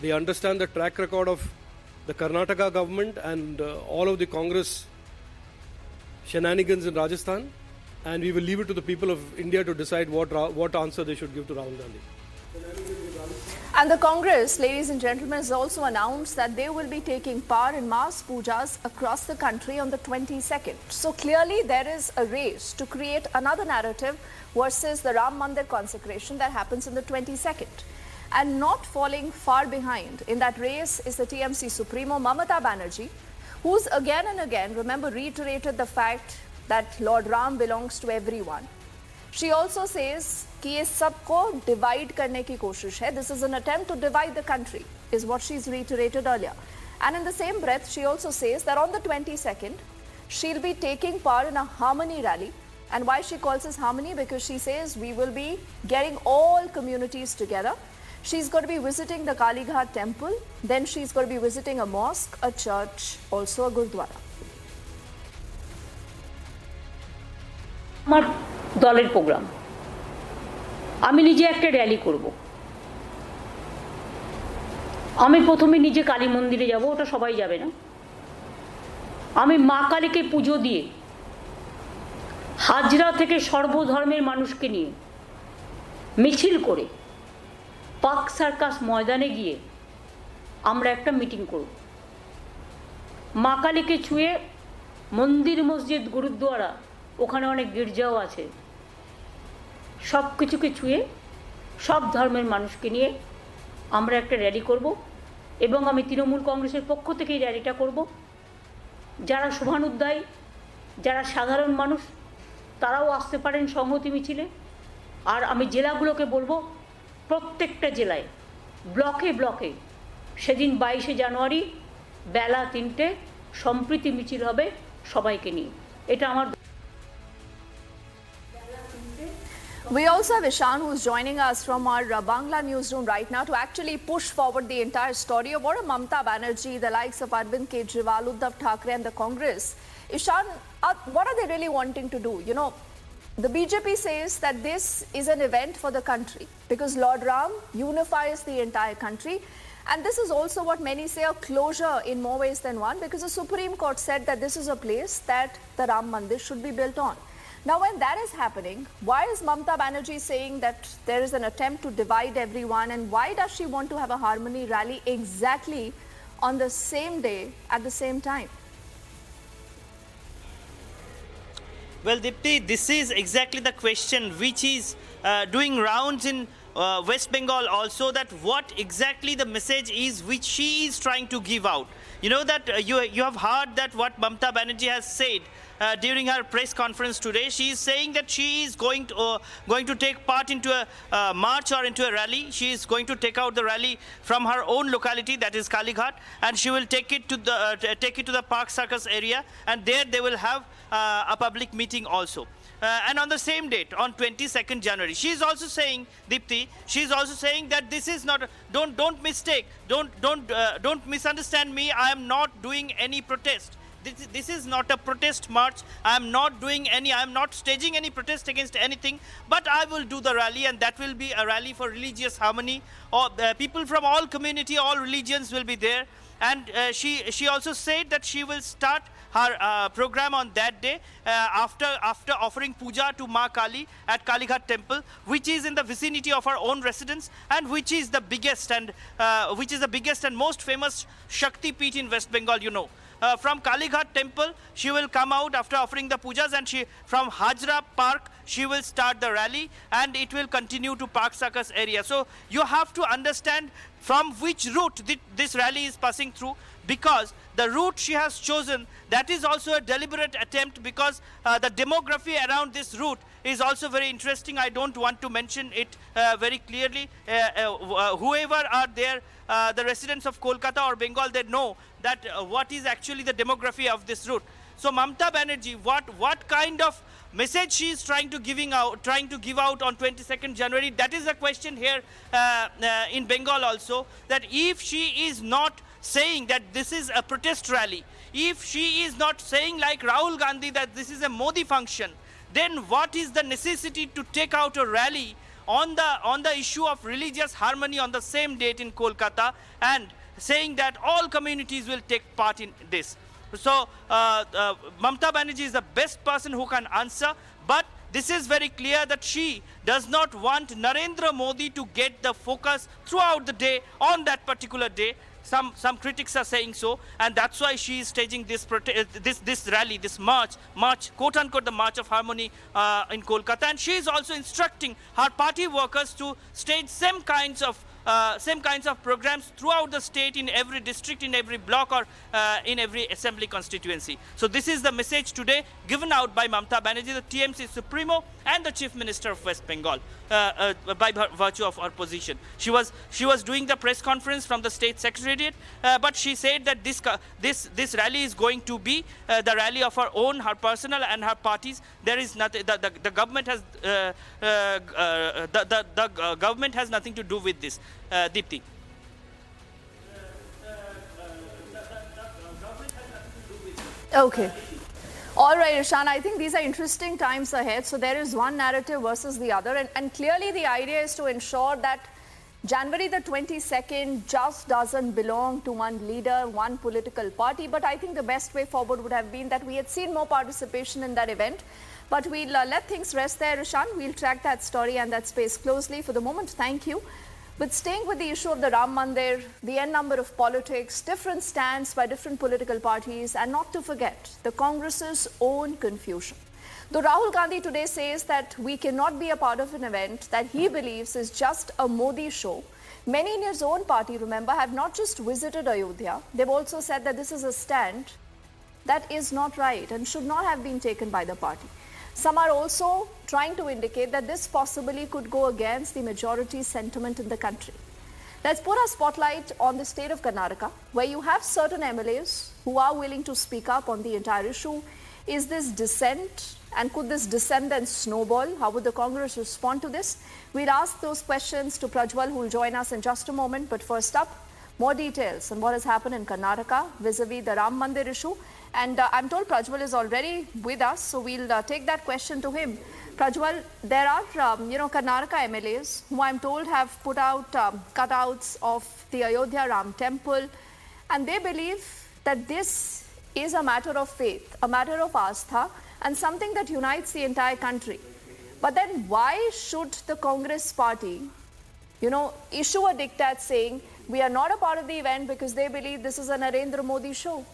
They understand the track record of the Karnataka government and all of the Congress shenanigans in Rajasthan. And we will leave it to the people of India to decide what answer they should give to Rahul Gandhi. And the Congress, ladies and gentlemen, has also announced that they will be taking part in mass pujas across the country on the 22nd. So clearly there is a race to create another narrative versus the Ram Mandir consecration that happens on the 22nd. And not falling far behind in that race is the TMC Supremo Mamata Banerjee, who's again and again, remember, reiterated the fact that Lord Ram belongs to everyone. She also says कि ये सबको divide करने की कोशिश है. This is an attempt to divide the country, is what she's reiterated earlier. And in the same breath, she also says that on the 22nd, she'll be taking part in a harmony rally. And why she calls this harmony? Because she says we will be getting all communities together. She's going to be visiting the Kali Ghat temple. Then she's going to be visiting a mosque, a church, also a gurdwara. আমার দলের programme আমি নিজে একটা rally করব আমি প্রথমে নিজে কালী মন্দিরে যাব ওটা সবাই যাবে না আমি মা কালীকে পূজো দিয়ে হাজরা থেকে সর্বধর্মের মানুষকে নিয়ে মিছিল করে পার্ক সার্কাস ময়দানে গিয়ে আমরা একটা মিটিং করব মা কালীকে ছুঁয়ে মন্দির মসজিদ গুরুদ্বারা ওখানে অনেক গির্জাও আছে সব কিছুকে ছুঁয়ে সব ধর্মের মানুষকে নিয়ে আমরা একটা র্যালি করব এবং আমি তৃণমূল কংগ্রেসের পক্ষ থেকে এই র্যালিটা করব যারা শুভানুধ্যায়ী যারা সাধারণ মানুষ তারাও আসতে পারেন সংহতি মিছিলে আর আমি জেলাগুলোকে বলবো প্রত্যেকটা জেলায় ব্লকে ব্লকে সেদিন 22শে জানুয়ারি বেলা 3টে সম্প্রীতি মিছিল হবে সবাইকে নিয়ে এটা আমার We also have Ishan, who's joining us from our Bangla newsroom right now to actually push forward the entire story of what Mamata Banerjee, the likes of Arvind Kejriwal, Uddhav Thackeray and the Congress. Ishan, what are they really wanting to do? You know, the BJP says that this is an event for the country because Lord Ram unifies the entire country. And this is also what many say a closure in more ways than one because the Supreme Court said that this is a place that the Ram Mandir should be built on. Now, when that is happening, why is Mamata Banerjee saying that there is an attempt to divide everyone and why does she want to have a harmony rally exactly on the same day at the same time? Well, Dipti, this is exactly the question which is doing rounds in West Bengal also, that what exactly the message is which she is trying to give out. You know that you have heard that what Mamata Banerjee has said during her press conference today. She is saying that she is going to take part into a march or into a rally. She is going to take out the rally from her own locality, that is Kali Ghat, and she will take it to the Park Circus area, and there they will have a public meeting also. And on the same date, on 22nd January, she is also saying, Dipti, she is also saying that this is not. Don't mistake. Don't misunderstand me. I am not doing any protest. this is not a protest march. I am not staging any protest against anything, but I will do the rally, and that will be a rally for religious harmony. People from all community, all religions will be there. And she also said that she will start her program on that day after offering puja to Ma Kali at Kalighat temple, which is in the vicinity of her own residence, and which is the biggest and most famous Shakti Peeth in West Bengal, you know. From Kalighat temple, she will come out after offering the pujas, and from Hajra Park, she will start the rally, and it will continue to Park Circus area. So you have to understand from which route this rally is passing through, because the route she has chosen, that is also a deliberate attempt, because the demography around this route is also very interesting. I don't want to mention it very clearly. Whoever are there, the residents of Kolkata or Bengal, they know that what is actually the demography of this route. So Mamata Banerjee, what kind of message she is trying to give out on 22nd January, that is a question here in Bengal also, that if she is not saying that this is a protest rally, if she is not saying like Rahul Gandhi that this is a Modi function, then what is the necessity to take out a rally on the issue of religious harmony on the same date in Kolkata, and saying that all communities will take part in this? So Mamata Banerjee is the best person who can answer, but this is very clear that she does not want Narendra Modi to get the focus throughout the day on that particular day. Some critics are saying so, and that's why she is staging this rally, this march, quote unquote, the March of Harmony in Kolkata. And she is also instructing her party workers to stage same kinds of programs throughout the state, in every district, in every block, or in every assembly constituency. So this is the message today given out by Mamata Banerjee, the TMC Supremo and the Chief Minister of West Bengal, by virtue of her position. She was doing the press conference from the State Secretariat, but she said that this rally is going to be the rally of her own, her personal and her party's. There is nothing. The government has the government has nothing to do with this. Deepti. Okay. All right, Ishan, I think these are interesting times ahead. So there is one narrative versus the other. And clearly the idea is to ensure that January the 22nd just doesn't belong to one leader, one political party. But I think the best way forward would have been that we had seen more participation in that event. But we'll let things rest there, Ishan. We'll track that story and that space closely. For the moment, thank you. But staying with the issue of the Ram Mandir, the n number of politics, different stands by different political parties, and not to forget the Congress's own confusion. Though Rahul Gandhi today says that we cannot be a part of an event that he believes is just a Modi show, many in his own party, remember, have not just visited Ayodhya, they've also said that this is a stand that is not right and should not have been taken by the party. Some are also trying to indicate that this possibly could go against the majority sentiment in the country. Let's put a spotlight on the state of Karnataka, where you have certain MLAs who are willing to speak up on the entire issue. Is this dissent, and could this dissent then snowball? How would the Congress respond to this? We'll ask those questions to Prajwal, who will join us in just a moment. But first up, more details on what has happened in Karnataka vis-a-vis the Ram Mandir issue. And I'm told Prajwal is already with us, so we'll take that question to him. Prajwal, there are, Karnataka MLAs who I'm told have put out cutouts of the Ayodhya Ram temple, and they believe that this is a matter of faith, a matter of astha, and something that unites the entire country. But then why should the Congress party, issue a diktat saying we are not a part of the event because they believe this is a Narendra Modi show?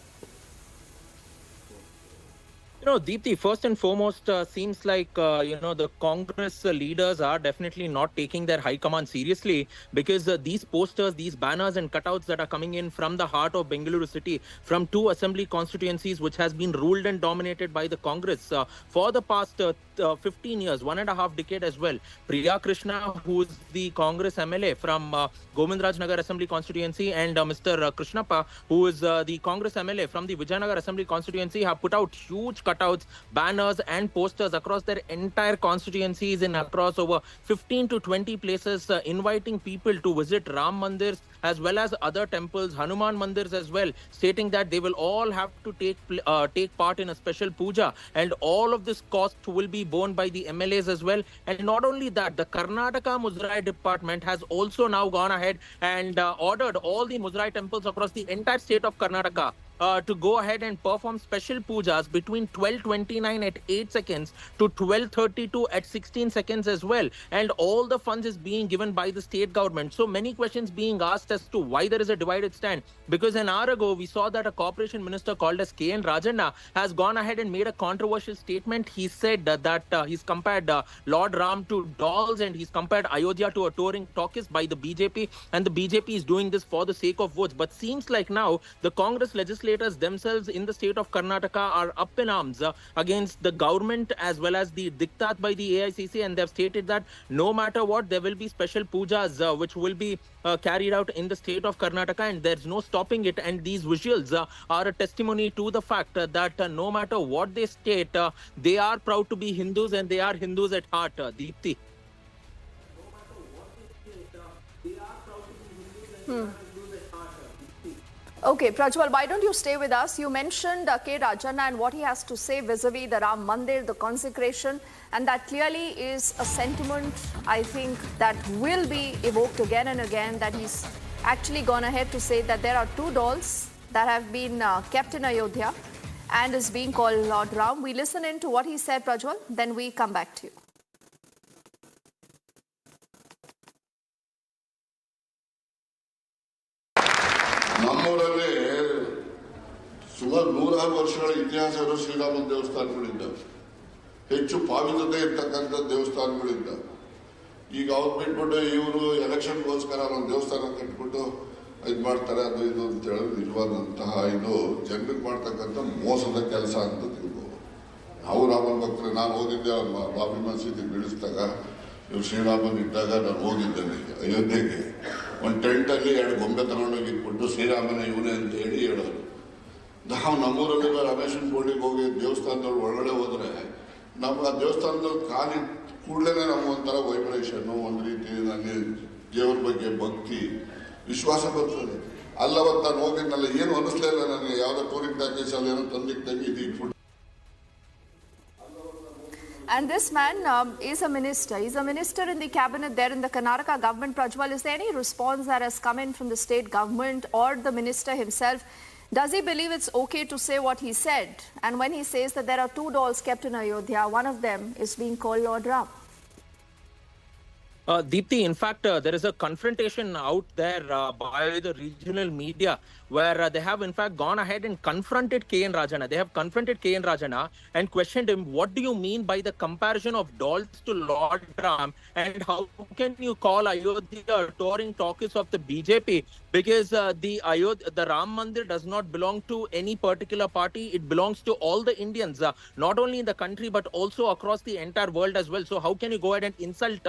Deepti, first and foremost, seems like, the Congress leaders are definitely not taking their high command seriously, because these posters, these banners and cutouts that are coming in from the heart of Bengaluru city, from two assembly constituencies which has been ruled and dominated by the Congress for the past 15 years, 1.5 decade as well. Priya Krishna, who is the Congress MLA from Govindraj Nagar Assembly constituency, and Mr. Krishnappa, who is the Congress MLA from the Vijayanagar Assembly constituency, have put out huge cutouts, banners and posters across their entire constituencies and across over 15 to 20 places, inviting people to visit Ram Mandirs as well as other temples, Hanuman Mandirs as well, stating that they will all have to take part in a special puja, and all of this cost will be borne by the MLAs as well. And not only that, the Karnataka Muzrai department has also now gone ahead and ordered all the Muzrai temples across the entire state of Karnataka to go ahead and perform special pujas between 12:29 at 8 seconds to 12:32 at 16 seconds as well. And all the funds is being given by the state government. So many questions being asked as to why there is a divided stand. Because an hour ago, we saw that a corporation minister called as K.N. Rajanna has gone ahead and made a controversial statement. He said that he's compared Lord Ram to dolls, and he's compared Ayodhya to a touring talkies by the BJP. And the BJP is doing this for the sake of votes. But seems like now the Congress legislators themselves in the state of Karnataka are up in arms against the government as well as the diktat by the AICC, and they've stated that no matter what, there will be special pujas which will be carried out in the state of Karnataka, and there's no stopping it. And these visuals are a testimony to the fact that no matter what they state, they are proud to be Hindus, and they are Hindus at heart. Deepti. Okay, Prajwal, why don't you stay with us? You mentioned K. Rajanna and what he has to say vis-a-vis the Ram Mandir, the consecration, and that clearly is a sentiment, I think, that will be evoked again and again, that he's actually gone ahead to say that there are two dolls that have been kept in Ayodhya and is being called Lord Ram. We listen in to what he said, Prajwal, then we come back to you. ನಮ್ಮೂರಲ್ಲಿ ಸುಮಾರು 100 ವರ್ಷಗಳ ಇತಿಹಾಸ ಇರೋ ಶ್ರೀರಾಮನ ದೇವಸ್ಥಾನಗಳಿದ್ದಾವೆ. ಹೆಚ್ಚು ಪಾವಿತ್ರತೆ ಇರ್ತಕ್ಕಂಥ ದೇವಸ್ಥಾನಗಳಿದ್ದಾವೆ. ಈಗ ಅವ್ರು ಬಿಟ್ಬಿಟ್ಟು ಇವರು ಎಲೆಕ್ಷನ್ಗೋಸ್ಕರ ಒಂದು ದೇವಸ್ಥಾನ ಕಟ್ಬಿಟ್ಟು ಇದು ಮಾಡ್ತಾರೆ, ಅದು ಇದು ಅಂತ ಹೇಳಿ ನಿಜವಾದಂತಹ ಇದು ಜನರಿಗೆ ಮಾಡ್ತಕ್ಕಂಥ ಮೋಸದ ಕೆಲಸ ಅಂತ ತಿಳ್ಬೋದು. ನಾವು ರಾಮನ ಭಕ್ತರು, ನಾನು ಹೋಗಿದ್ದೆ ಬಾಬರಿ ಮಸೀದಿ ಬೀಳಿಸಿದಾಗ, ಇವ್ರು ಶ್ರೀರಾಮನ್ ಇದ್ದಾಗ ನಾನು ಹೋಗಿದ್ದೇನೆ ಅಯೋಧ್ಯೆಗೆ. ಒಂದು ಟೆಂಟಲ್ಲಿ 2 ಗೊಂಬೆ ತಗೊಂಡೋಗಿ ಇಟ್ಬಿಟ್ಟು ಶ್ರೀರಾಮನ ಇವನೇ ಅಂತ ಹೇಳೋರು. ನಾವು ನಮ್ಮೂರಲ್ಲಿ ರಮೇಶನ್ ಬೋರ್ಡಿಗೆ ಹೋಗಿ ದೇವಸ್ಥಾನದಲ್ಲಿ ಒಳಗಡೆ ಹೋದ್ರೆ ನಮ್ಮ ಆ ದೇವಸ್ಥಾನದಲ್ಲಿ ಕಾಲಿ ಕೂಡಲೇ ನಮಗೊಂಥರ ವೈಬ್ರೇಷನ್ನು, ಒಂದು ರೀತಿ ನನಗೆ ದೇವ್ರ ಬಗ್ಗೆ ಭಕ್ತಿ ವಿಶ್ವಾಸ ಬರ್ತದೆ. ಅಲ್ಲವತ್ತು ನಾನು ಹೋಗಿದ್ನಲ್ಲ, ಏನು ಅನ್ನಿಸ್ಲೇ ಇಲ್ಲ ನನಗೆ. ಯಾವುದೋ ಟೂರಿಂಗ್ ಪ್ಯಾಕೇಜಲ್ಲಿ ಏನೋ ತಂದಿಕ್ತಾಗಿ ಇದು ಇಟ್ಬಿಟ್ಟು. And this man is a minister. He's a minister in the cabinet there in the Karnataka government. Prajwal, is there any response that has come in from the state government or the minister himself? Does he believe it's okay to say what he said? And when he says that there are two dolls kept in Ayodhya, one of them is being called Lord Ram. Deepti, in fact, there is a confrontation out there by the regional media where they have in fact gone ahead and confronted K.N. Rajanna. They have confronted K.N. Rajanna and questioned him, what do you mean by the comparison of dolls to Lord Ram, and how can you call Ayodhya a touring talkies of the BJP? Because the Ram Mandir does not belong to any particular party. It belongs to all the Indians, not only in the country but also across the entire world as well. So how can you go ahead and insult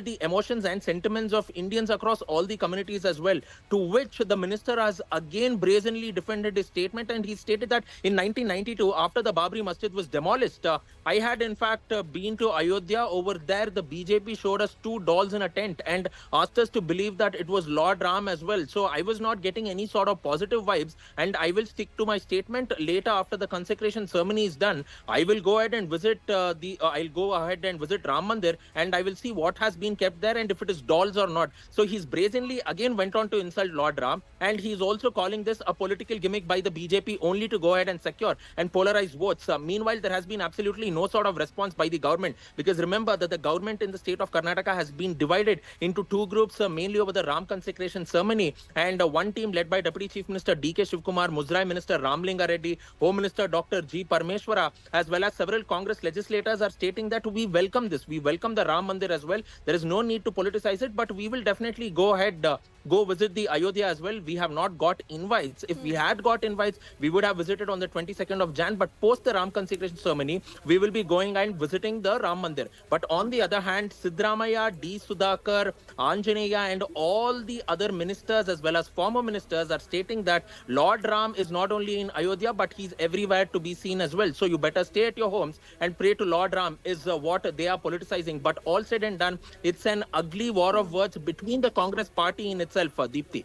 the emotions and sentiments of Indians across all the communities as well? To which the minister has again brazenly defended his statement, and he stated that in 1992, after the Babri Masjid was demolished, I had in fact been to Ayodhya. Over there, the BJP showed us two dolls in a tent and asked us to believe that it was Lord Ram as well. So I was not getting any sort of positive vibes, and I will stick to my statement. Later, after the consecration ceremony is done, I will go ahead and visit I'll go ahead and visit Ram Mandir, and I will see what has been kept there and if it is dolls or not. So he's brazenly again went on to insult Lord Ram, and he's also calling this a political gimmick by the BJP only to go ahead and secure and polarize votes. Meanwhile, there has been absolutely no sort of response by the government, because remember that the government in the state of Karnataka has been divided into two groups, mainly over the Ram consecration ceremony, and one team led by Deputy Chief Minister D.K. Shivkumar, Muzrai Minister Ramlinga Reddy, Home Minister Dr. G. Parmeshwara, as well as several Congress legislators are stating that we welcome this. We welcome the Ram Mandir as well. There is no need to politicize it, but we will definitely go ahead, go visit the Ayodhya as well. We have not got invites. If we had got invites, we would have visited on the 22nd of Jan, but post the Ram consecration ceremony, we will be going and visiting the Ram Mandir. But on the other hand, Siddaramaiah, D. Sudhakar, Anjaneya, and all the other ministers as well as former ministers are stating that Lord Ram is not only in Ayodhya, but he's everywhere to be seen as well. So you better stay at your homes and pray to Lord Ram is what they are politicizing. But all said and done, it's an ugly war of words between the Congress party in itself, Deepti.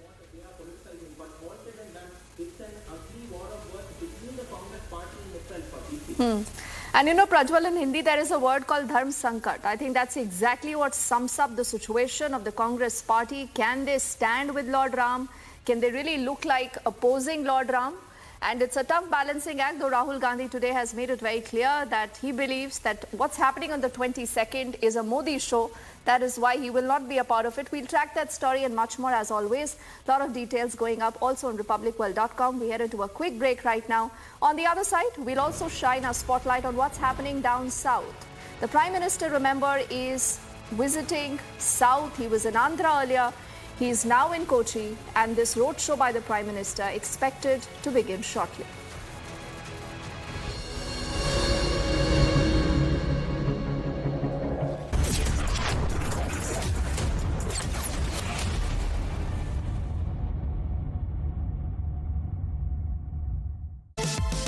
And you know, Prajwal, in Hindi, there is a word called Dharm Sankat. I think that's exactly what sums up the situation of the Congress party. Can they stand with Lord Ram? Can they really look like opposing Lord Ram? And it's a tough balancing act, though Rahul Gandhi today has made it very clear that he believes that what's happening on the 22nd is a Modi show. That is why he will not be a part of it. We'll track that story and much more as always. A lot of details going up also on republicworld.com. We head into a quick break right now. On the other side, we'll also shine our spotlight on what's happening down south. The Prime Minister, remember, is visiting south. He was in Andhra earlier. He is now in Kochi, and this roadshow by the Prime Minister expected to begin shortly.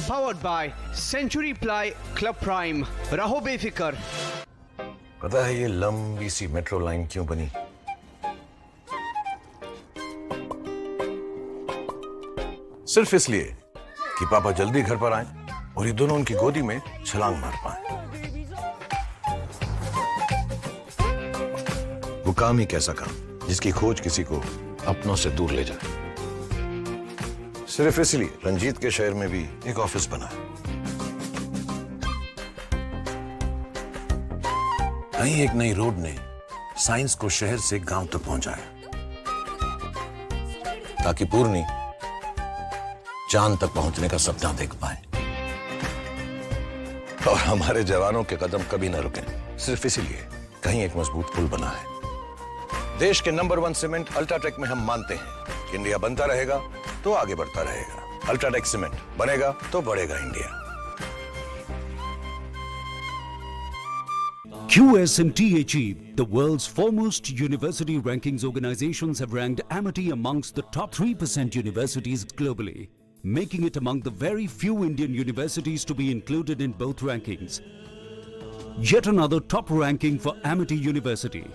Powered by Century Ply Club Prime. रहो बेफिक्र। पता है ये लंबी सी metro line क्यों बनी? सिर्फ इसलिए कि पापा जल्दी घर पर आए और ये दोनों उनकी गोदी में छलांग मार पाए। वो काम ही कैसा काम जिसकी खोज किसी को अपनों से दूर ले जाए। सिर्फ इसलिए रंजीत के शहर में भी एक ऑफिस बना है। कहीं एक नई रोड ने साइंस को शहर से गांव तक पहुंचाया ताकि पूर्णी चांद तक पहुंचने का सपना देख पाए। और हमारे जवानों के कदम कभी ना रुके सिर्फ इसीलिए कहीं एक मजबूत पुल बना है। देश के नंबर 1 सीमेंट अल्ट्राटेक में हम मानते हैं कि इंडिया बनता रहेगा तो आगे बढ़ता रहेगा। अल्ट्राटेक सीमेंट बनेगा तो बढ़ेगा India. QS&THE, the world's foremost university rankings organizations, have ranked Amity amongst the top 3% universities globally, making it among the very few Indian universities to be included in both rankings. Yet another top ranking for Amity University.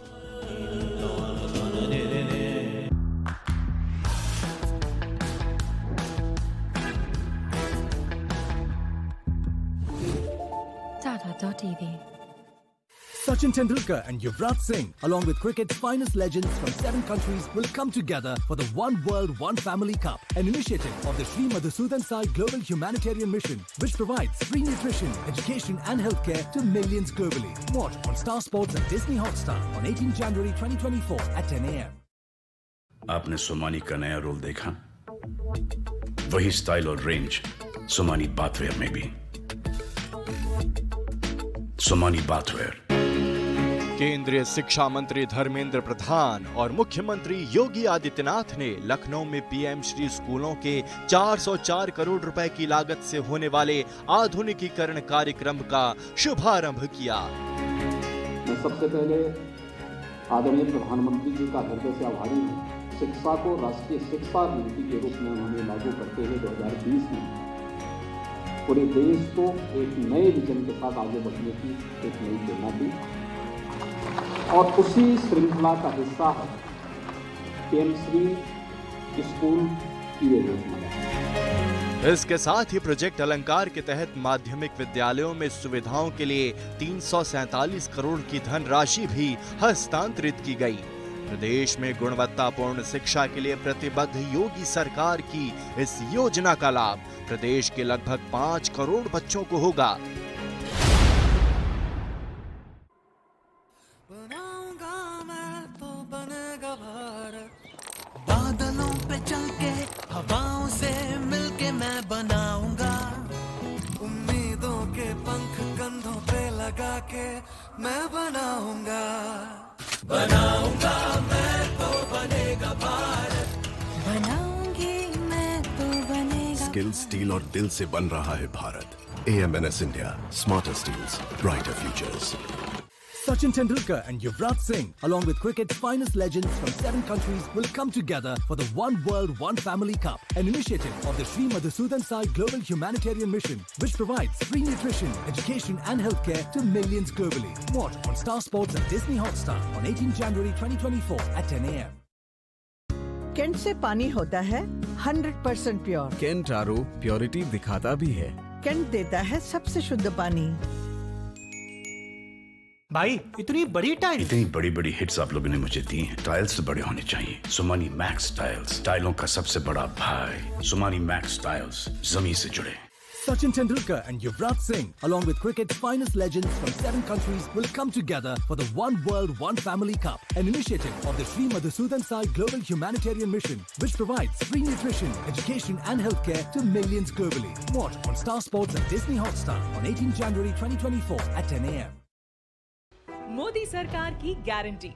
Tata.tv. Sachin Tendulkar and Yuvraj Singh, along with cricket's finest legends from 7 countries, will come together for the One World, One Family Cup, an initiative of the Sri Madhusudan Sai Global Humanitarian Mission, which provides free nutrition, education and healthcare to millions globally. Watch on Star Sports and Disney Hotstar on 18 January 2024 at 10 a.m. आपने सोमानी का नया role देखा? वही style और range Somani bathware में भी। Somani bathware. केंद्रीय शिक्षा मंत्री धर्मेंद्र प्रधान और मुख्यमंत्री योगी आदित्यनाथ ने लखनऊ में पीएम श्री स्कूलों के 404 करोड़ रुपए की लागत से होने वाले आधुनिकीकरण कार्यक्रम का शुभारंभ किया। मैं सबसे पहले आदरणीय प्रधानमंत्री जी का हृदय से आभारी हूँ। शिक्षा को राष्ट्रीय शिक्षा नीति के रूप में उन्होंने लागू करते हुए 2020 में पूरे देश को एक नए विजन के साथ आगे बढ़ने की एक नई प्रेरणा दी और उसी श्रृंखला का हिस्सा है पीएम श्री स्कूल की योजना। इसके साथ ही प्रोजेक्ट अलंकार के तहत माध्यमिक विद्यालयों में सुविधाओं के लिए 347 करोड़ की धनराशि भी हस्तांतरित की गई। प्रदेश में गुणवत्तापूर्ण शिक्षा के लिए प्रतिबद्ध योगी सरकार की इस योजना का लाभ प्रदेश के लगभग 5 करोड़ बच्चों को होगा। बादलों पे चल के हवाओं से मिलके मैं बनाऊंगा उम्मीदों के पंख कंधों पे लगा के मैं बनाऊंगा मैं तो बनेगा भारत बनाऊंगी मैं तो बनेगा। स्किल स्टील और दिल से बन रहा है Bharat. AMNS India, smarter steels, brighter futures. Sachin Tendulkar and Yuvraj Singh, along with cricket's finest legends from 7 countries, will come together for the One World, One Family Cup, an initiative of the Sri Madhusudan Sai Global Humanitarian Mission, which provides free nutrition, education and healthcare to millions globally. Watch on Star Sports and Disney Hotstar on 18 January 2024 at 10 a.m. Kent से पानी होता है 100% pure. Kent RO purity दिखाता भी है। Cantt देता है सबसे शुद्ध पानी। भाई इतनी बड़ी टाइल, इतनी बड़ी बड़ी हिट्स आप लोगों ने मुझे दी हैं। टाइल्स तो बड़े होने चाहिए। सुमानी मैक्स टाइल्स, टाइलों का सबसे बड़ा भाई। सुमानी मैक्स टाइल्स, जमीन से जुड़े। Sachin Tendulkar and Yuvraj Singh, along with cricket's finest legends from 7 countries, will come together for the One World, One Family Cup, an initiative of the Sri Madhusudan Sai Global Humanitarian Mission, which provides free nutrition, education and healthcare to millions globally. Watch on Star Sports and Disney Hotstar on 18 January 2024 at 10 a.m. Modi सरकार की guarantee,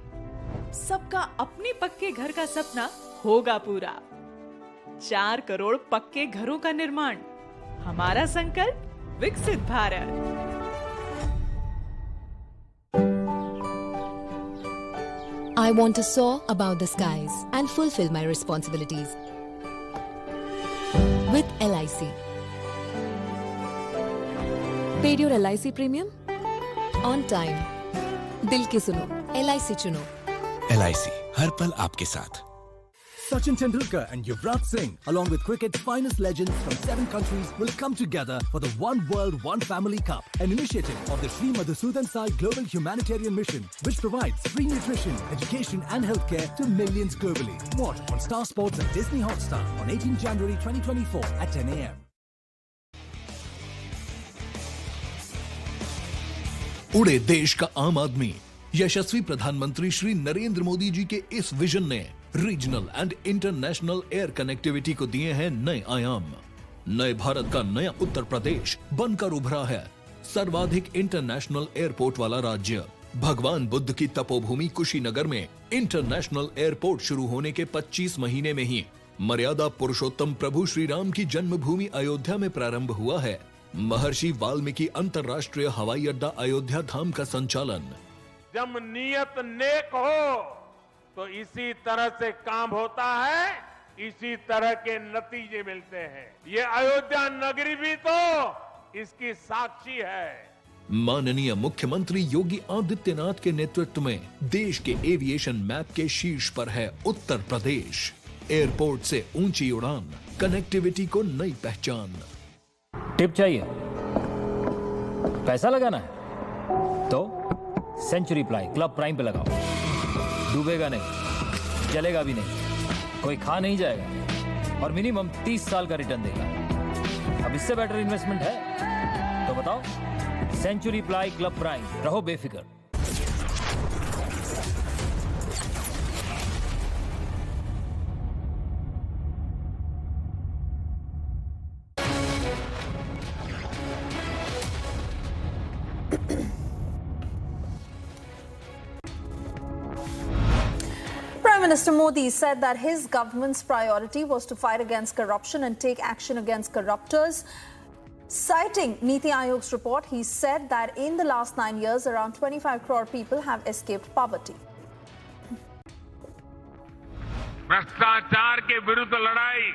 सबका अपने पक्के घर का सपना होगा पूरा। 4 करोड़ पक्के घरों का निर्माण, हमारा संकल्प विकसित Bharat. I want to soar above the skies and fulfill my responsibilities. With LIC. Paid your LIC premium? On time. दिल की सुनो, LIC चुनो। LIC हर पल आपके साथ। Sachin Tendulkar and Yuvraj Singh, along with cricket's finest legends from 7 countries, will come together for the One World, One Family Cup, an initiative of the Sri Madhusudan Sai Global Humanitarian Mission, which provides free nutrition, education and healthcare to millions globally. Watch on Star Sports and Disney Hotstar on 18 January 2024 at 10 a.m. उड़े देश का आम आदमी। यशस्वी प्रधानमंत्री श्री नरेंद्र मोदी जी के इस vision ने regional and international air connectivity को दिए हैं नए आयाम। नए भारत का नया उत्तर प्रदेश बनकर उभरा है सर्वाधिक इंटरनेशनल एयरपोर्ट वाला राज्य। भगवान बुद्ध की तपोभूमि कुशीनगर में इंटरनेशनल एयरपोर्ट शुरू होने के 25 महीने में ही मर्यादा पुरुषोत्तम प्रभु श्री राम की जन्मभूमि अयोध्या में प्रारंभ हुआ है। महर्षि वाल्मीकि अंतर्राष्ट्रीय हवाई अड्डा अयोध्या धाम का संचालन। जब नियत नेक हो तो इसी तरह से काम होता है, इसी तरह के नतीजे मिलते हैं। ये अयोध्या नगरी भी तो इसकी साक्षी है। माननीय मुख्यमंत्री योगी आदित्यनाथ के नेतृत्व में देश के एविएशन मैप के शीर्ष पर है उत्तर प्रदेश। एयरपोर्ट से ऊंची उड़ान, कनेक्टिविटी को नई पहचान। टिप चाहिए, पैसा लगाना है तो सेंचुरी प्लाई क्लब प्राइम पे लगाओ। डूबेगा नहीं, जलेगा भी नहीं, कोई खा नहीं जाएगा और मिनिमम 30 साल का रिटर्न देगा। अब इससे बेटर इन्वेस्टमेंट है तो बताओ। सेंचुरी प्लाई क्लब प्राइम, रहो बेफिक्र। Prime Minister Modi said that his government's priority was to fight against corruption and take action against corruptors. Citing Niti Aayog's report, he said that in the last 9 years, around 25 crore people have escaped poverty. भ्रष्टाचार के विरुद्ध लड़ाई,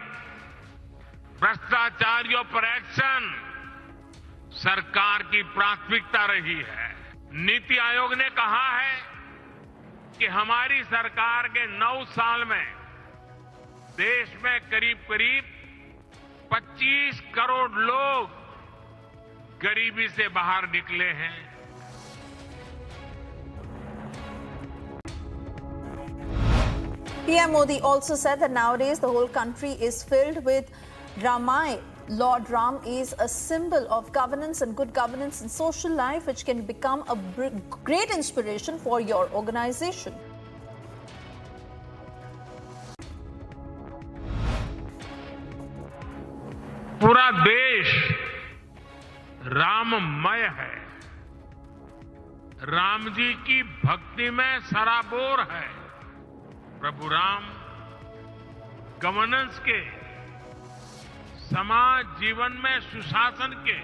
भ्रष्टाचारियों पर action सरकार की प्राथमिकता रही है। नीति आयोग ने कहा है कि हमारी सरकार के 9 साल में देश में करीब 25 करोड़ लोग गरीबी से बाहर निकले हैं। PM Modi also said that nowadays the whole country is filled with Ramayana. Lord Ram is a symbol of governance and good governance in social life, which can become a great inspiration for your organization. पूरा देश राममय है, राम जी की भक्ति में सराबोर है। प्रभु Ram governance के, समाज जीवन में सुशासन के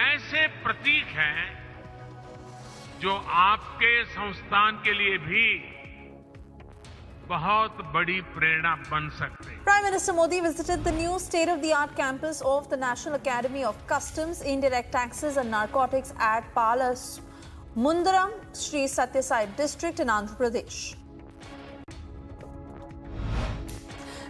ऐसे प्रतीक हैं जो आपके संस्थान के लिए भी बहुत बड़ी प्रेरणा बन सकते हैं। Prime Minister Modi visited the new state-of-the-art campus of the National Academy of Customs, Indirect Taxes and Narcotics at Palas Mundaram, Sri Satyasai District in Andhra Pradesh.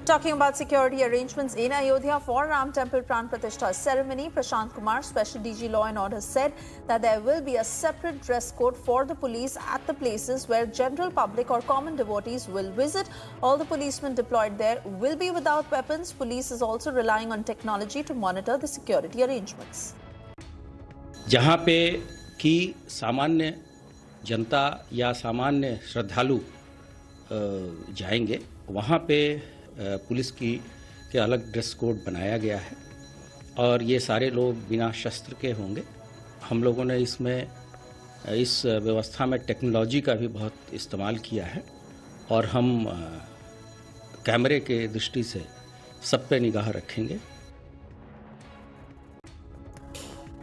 Talking about security arrangements in Ayodhya for Ram Temple Pran Pratistha ceremony, Prashant Kumar, Special DG Law and Order, said that there will be a separate dress code for the police at the places where general public or common devotees will visit. All the policemen deployed there will be without weapons. Police is also relying on technology to monitor the security arrangements. जहाँ पे कि सामान्य जनता या सामान्य श्रद्धालु जाएंगे, वहाँ पे पुलिस के अलग ड्रेस कोड बनाया गया है और ये सारे लोग बिना शस्त्र के होंगे। हम लोगों ने इसमें इस व्यवस्था में टेक्नोलॉजी का भी बहुत इस्तेमाल किया है और हम कैमरे के दृष्टि से सब पे निगाह रखेंगे।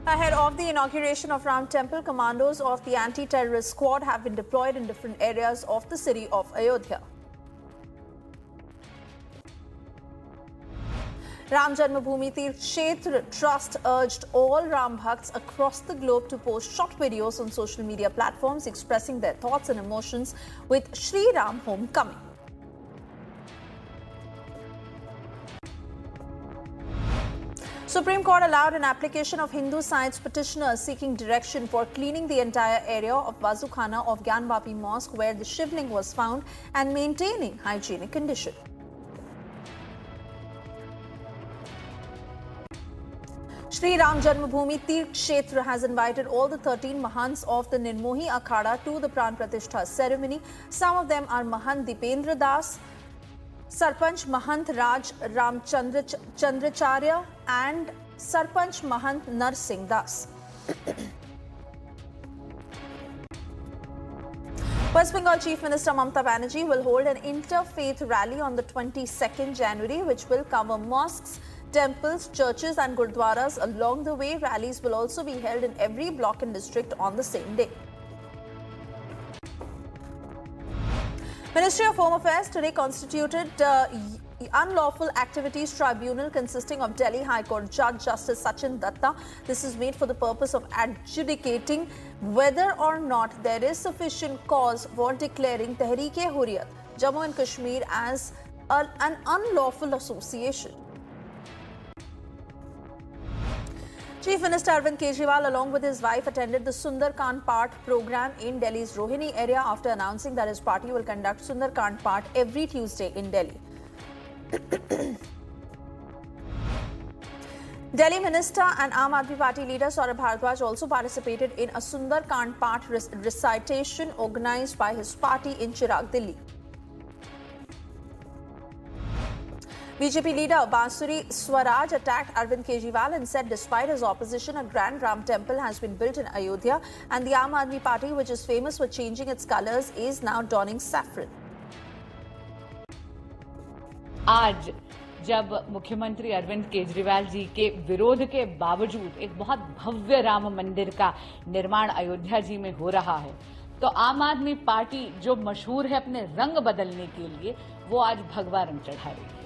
Ahead of the inauguration of Ram Temple, commandos of the anti-terrorist squad have been deployed in different areas of the city of Ayodhya. Ram Janmabhoomi Tirth Kshetra Trust urged all Ram Bhakts across the globe to post short videos on social media platforms expressing their thoughts and emotions with Shri Ram Homecoming. Supreme Court allowed an application of Hindu Science petitioners seeking direction for cleaning the entire area of Vazukhana of Gyanvapi Mosque where the Shivling was found and maintaining hygienic condition. Shri Ram Janmabhoomi Tirth Kshetra has invited all the 13 Mahants of the Nirmohi Akhada to the Pran Pratistha ceremony. Some of them are Mahant Dipendra Das, Sarpanch Mahant Raj Ram Chandracharya and Sarpanch Mahant Narsingh Das. West Bengal Chief Minister Mamata Banerjee will hold an Interfaith Rally on the 22nd January, which will cover mosques, temples, churches and gurdwaras. Along the way, rallies will also be held in every block and district on the same day. Ministry of Home Affairs today constituted Unlawful Activities Tribunal consisting of Delhi High Court Judge Justice Sachin Datta. This is made for the purpose of adjudicating whether or not there is sufficient cause for declaring Tehreek-e-Hurriyat, Jammu and Kashmir as an unlawful association. Chief Minister Arvind Kejriwal along with his wife attended the Sundarkand Path program in Delhi's Rohini area after announcing that his party will conduct Sundarkand Path every Tuesday in Delhi. Delhi Minister and Aam Aadmi Party leader Saurabh Bhardwaj also participated in a Sundarkand Path recitation organized by his party in Chirag, Delhi. BJP leader Bansuri Swaraj attacked Arvind Kejriwal and said despite his opposition, a grand Ram temple has been built in Ayodhya and the Aam Aadmi Party, which is famous for changing its colours, is now donning saffron. आज जब मुख्यमंत्री अरविंद केजरीवाल जी के विरोध के बावजूद एक बहुत भव्य राम मंदिर का निर्माण अयोध्या जी में हो रहा है, तो आम आदमी पार्टी जो मशहूर है अपने रंग बदलने के लिए, वो आज भगवा रंग चढ़ा रही है।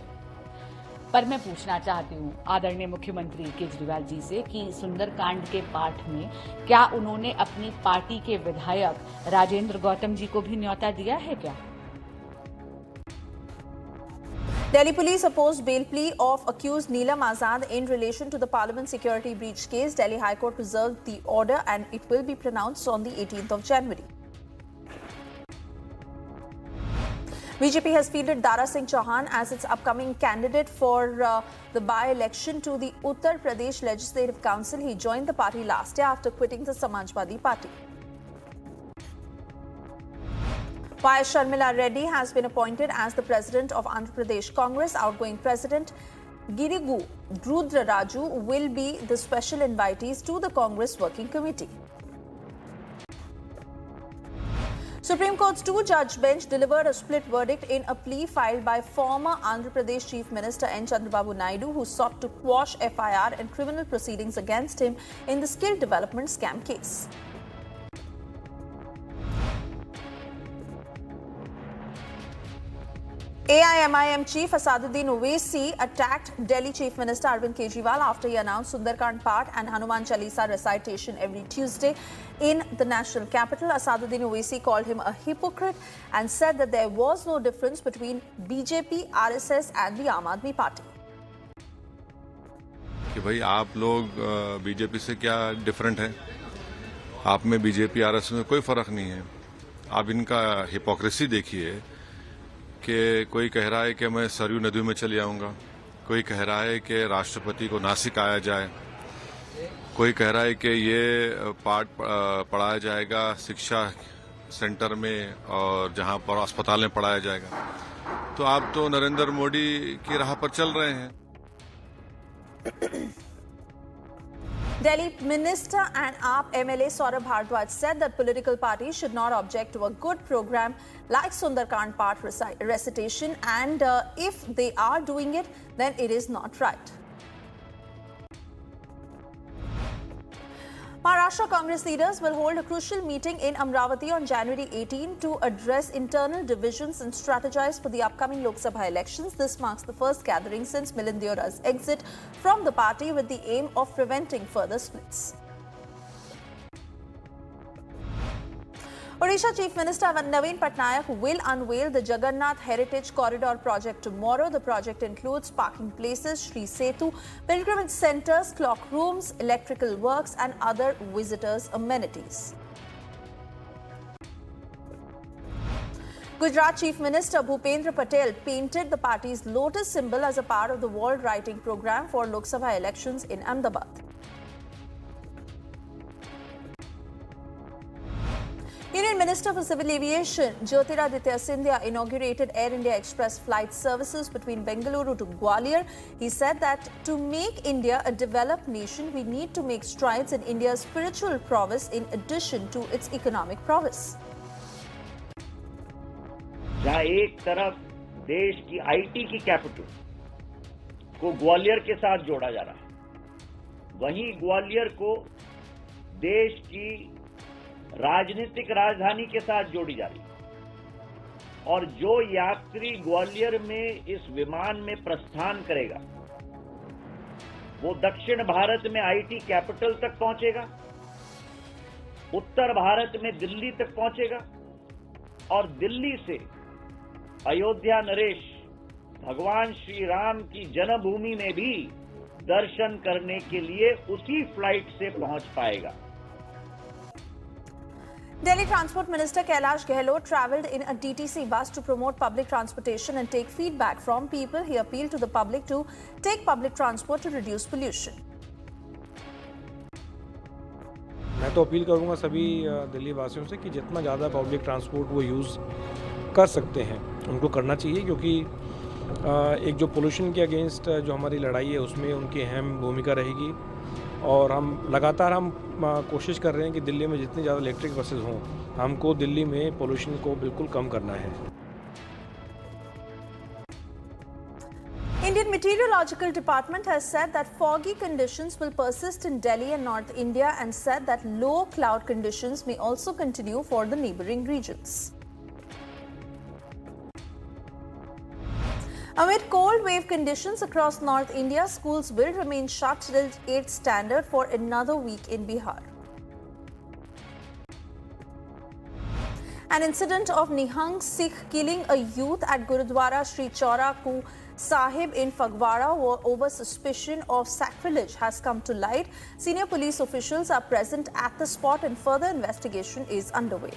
पर मैं पूछना चाहती हूँ आदरणीय मुख्यमंत्री केजरीवाल जी से कि सुंदरकांड के पाठ में क्या उन्होंने अपनी पार्टी के विधायक राजेंद्र गौतम जी को भी न्योता दिया है क्या? Delhi police opposed bail plea of accused Neelam Azad in relation to the Parliament security breach case. Delhi High Court reserved the order and it will be pronounced on the 18th of January. BJP has fielded Dara Singh Chauhan as its upcoming candidate for the by-election to the Uttar Pradesh Legislative Council. He joined the party last year after quitting the Samajwadi Party. Y.S. Sharmila Reddy has been appointed as the president of Andhra Pradesh Congress. Outgoing president Girigu Rudra Raju will be the special invitees to the Congress Working Committee. Supreme Court's two-judge bench delivered a split verdict in a plea filed by former Andhra Pradesh Chief Minister N. Chandrababu Naidu, who sought to quash FIR and criminal proceedings against him in the skill development scam case. AIMIM chief Asaduddin Owaisi attacked Delhi Chief Minister Arvind Kejriwal after he announced Sundarkand Path and Hanuman Chalisa recitation every Tuesday in the national capital. Asaduddin Owaisi called him a hypocrite and said that there was no difference between BJP, RSS and the Aam Aadmi Party. कि भाई आप लोग BJP से क्या different है? आप में BJP RSS में कोई फर्क नहीं है। आप इनका हिपोक्रेसी देखिए कि कोई कह रहा है कि मैं सरयू नदी में चले आऊंगा, कोई कह रहा है कि राष्ट्रपति को नासिक आया जाए, कोई कह रहा है कि ये पाठ पढ़ाया जाएगा शिक्षा सेंटर में और जहां पर अस्पताल में पढ़ाया जाएगा। तो आप तो नरेंद्र मोदी की राह पर चल रहे हैं। Delhi Minister and AAP MLA Saurabh Bhardwaj said that political parties should not object to a good program like Sundarkand Path recitation, and if they are doing it, then it is not right. Maharashtra Congress leaders will hold a crucial meeting in Amravati on January 18 to address internal divisions and strategize for the upcoming Lok Sabha elections. This marks the first gathering since Milind Deora's exit from the party with the aim of preventing further splits. Odisha Chief Minister Naveen Patnaik will unveil the Jagannath Heritage Corridor project tomorrow. The project includes parking places, Sri Setu, pilgrimage centres, clock rooms, electrical works and other visitors' amenities. Gujarat Chief Minister Bhupendra Patel painted the party's lotus symbol as a part of the wall writing program for Lok Sabha elections in Ahmedabad. Union Minister for Civil Aviation Jyotiraditya Scindia inaugurated Air India Express flight services between Bengaluru to Gwalior. He said that to make India a developed nation, we need to make strides in India's spiritual prowess in addition to its economic prowess. जहां एक तरफ देश की IT की capital को ग्वालियर के साथ जोड़ा जा रहा है, वहीं ग्वालियर को देश की राजनीतिक राजधानी के साथ जोड़ी जा रही है और जो यात्री ग्वालियर में इस विमान में प्रस्थान करेगा वो दक्षिण भारत में आईटी कैपिटल तक पहुंचेगा, उत्तर भारत में दिल्ली तक पहुंचेगा और दिल्ली से अयोध्या नरेश भगवान श्री राम की जन्मभूमि में भी दर्शन करने के लिए उसी फ्लाइट से पहुंच पाएगा। Delhi Transport Minister Kailash Gehlot travelled in a DTC bus to promote public transportation and take feedback from people. He appealed to the public to take public transport to reduce pollution. मैं तो appeal करूंगा सभी दिल्ली वासियों से कि जितना ज़्यादा public transport वो यूज़ कर सकते हैं उनको करना चाहिए, क्योंकि एक जो पोल्यूशन के अगेंस्ट जो हमारी लड़ाई है उसमें उनकी अहम भूमिका रहेगी और हम लगातार कोशिश कर रहे हैं कि दिल्ली में जितनी ज़्यादा इलेक्ट्रिक बसेस हों, हमको दिल्ली में पोल्यूशन को बिल्कुल कम करना है। Indian Meteorological Department has said that foggy conditions will persist in Delhi and North India and said that low cloud conditions may also continue for the neighbouring regions. Amid cold wave conditions across North India, schools will remain shut till 8th standard for another week in Bihar. An incident of Nihang Sikh killing a youth at Gurudwara Sri Chaura Ku Sahib in Fagwara over suspicion of sacrilege has come to light. Senior police officials are present at the spot and further investigation is underway.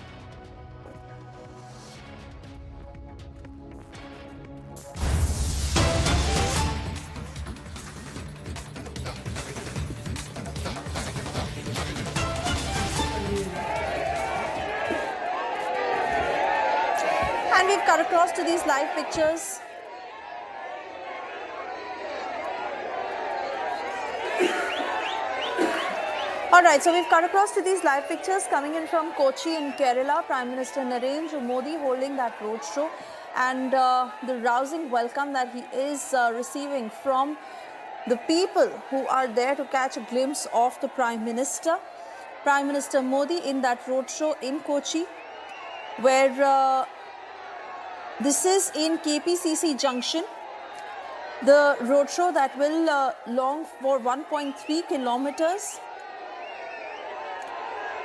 And we've cut across to these live pictures. Alright, so we've cut across to these live pictures coming in from Kochi in Kerala. Prime Minister Narendra Modi holding that roadshow and the rousing welcome that he is receiving from the people who are there to catch a glimpse of the Prime Minister. Prime Minister Modi in that roadshow in Kochi, where This is in KPCC Junction. The roadshow that will long for 1.3 kilometers.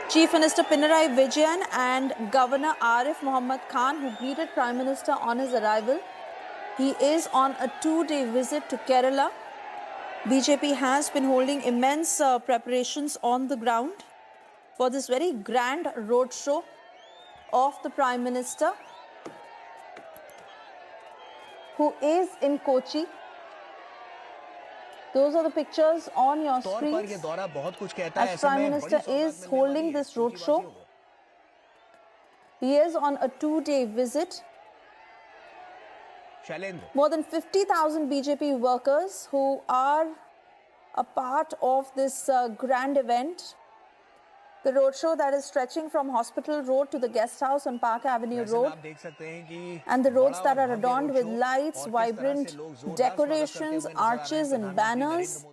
Chief Minister Pinarayi Vijayan and Governor Arif Muhammad Khan, who greeted Prime Minister on his arrival. He is on a 2-day visit to Kerala. BJP has been holding immense preparations on the ground for this very grand roadshow of the Prime Minister, who is in Kochi. Those are the pictures on your screens as Prime Minister is holding this roadshow. He is on a 2-day visit. More than 50,000 BJP workers who are a part of this grand event. The roadshow that is stretching from Hospital Road to the Guest House on Park Avenue Road, and the roads that are adorned with lights, vibrant decorations, arches and banners.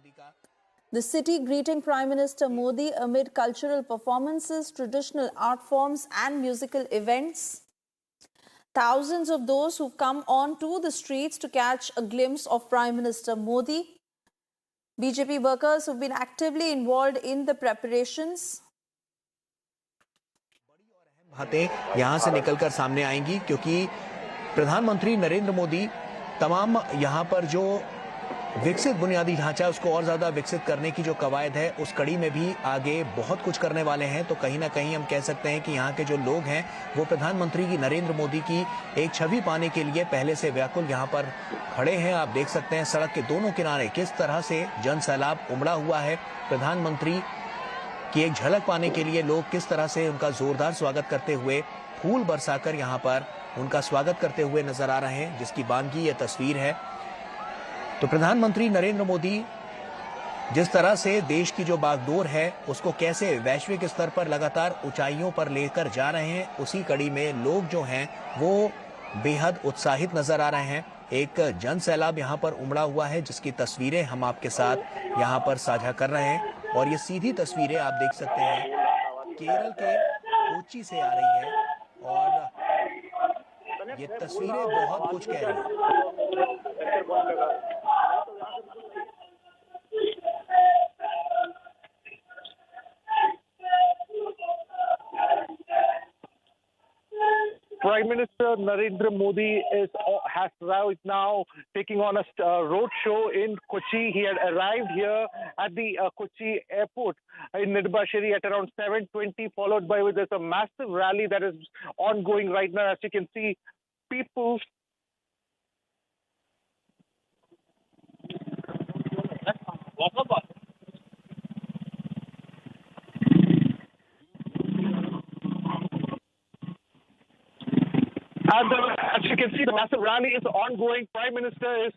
The city greeting Prime Minister Modi amid cultural performances, traditional art forms and musical events. Thousands of those who come onto the streets to catch a glimpse of Prime Minister Modi. BJP workers who've been actively involved in the preparations. बातें यहां से निकलकर सामने आएंगी क्योंकि प्रधानमंत्री नरेंद्र मोदी तमाम यहां पर जो विकसित बुनियादी ढांचा उसको और ज्यादा विकसित करने की जो कवायद है उस कड़ी में भी आगे बहुत कुछ करने वाले हैं। तो कहीं ना कहीं हम कह सकते हैं कि यहाँ के जो लोग हैं वो प्रधानमंत्री की नरेंद्र मोदी की एक छवि पाने के लिए पहले से व्याकुल यहाँ पर खड़े हैं। आप देख सकते हैं सड़क के दोनों किनारे किस तरह से जन सैलाब उमड़ा हुआ है। प्रधानमंत्री की एक झलक पाने के लिए लोग किस तरह से उनका जोरदार स्वागत करते हुए फूल बरसाकर यहाँ पर उनका स्वागत करते हुए नजर आ रहे हैं, जिसकी बानगी ये तस्वीर है। तो प्रधानमंत्री नरेंद्र मोदी जिस तरह से देश की जो बागडोर है उसको कैसे वैश्विक स्तर पर लगातार ऊंचाइयों पर लेकर जा रहे हैं, उसी कड़ी में लोग जो हैं वो बेहद उत्साहित नजर आ रहे हैं। एक जन सैलाब यहाँ पर उमड़ा हुआ है जिसकी तस्वीरें हम आपके साथ यहाँ पर साझा कर रहे हैं। और ये सीधी तस्वीरें आप देख सकते हैं केरल के कोच्चि से आ रही है और ये तस्वीरें बहुत कुछ कह रही हैं। Prime Minister Narendra Modi has right now taking on a road show in Kochi. He had arrived here at the Kochi airport in Nidbasheri at around 7:20, followed by there's a massive rally that is ongoing right now. As you can see, people as you can see, the massive rally is ongoing. Prime Minister is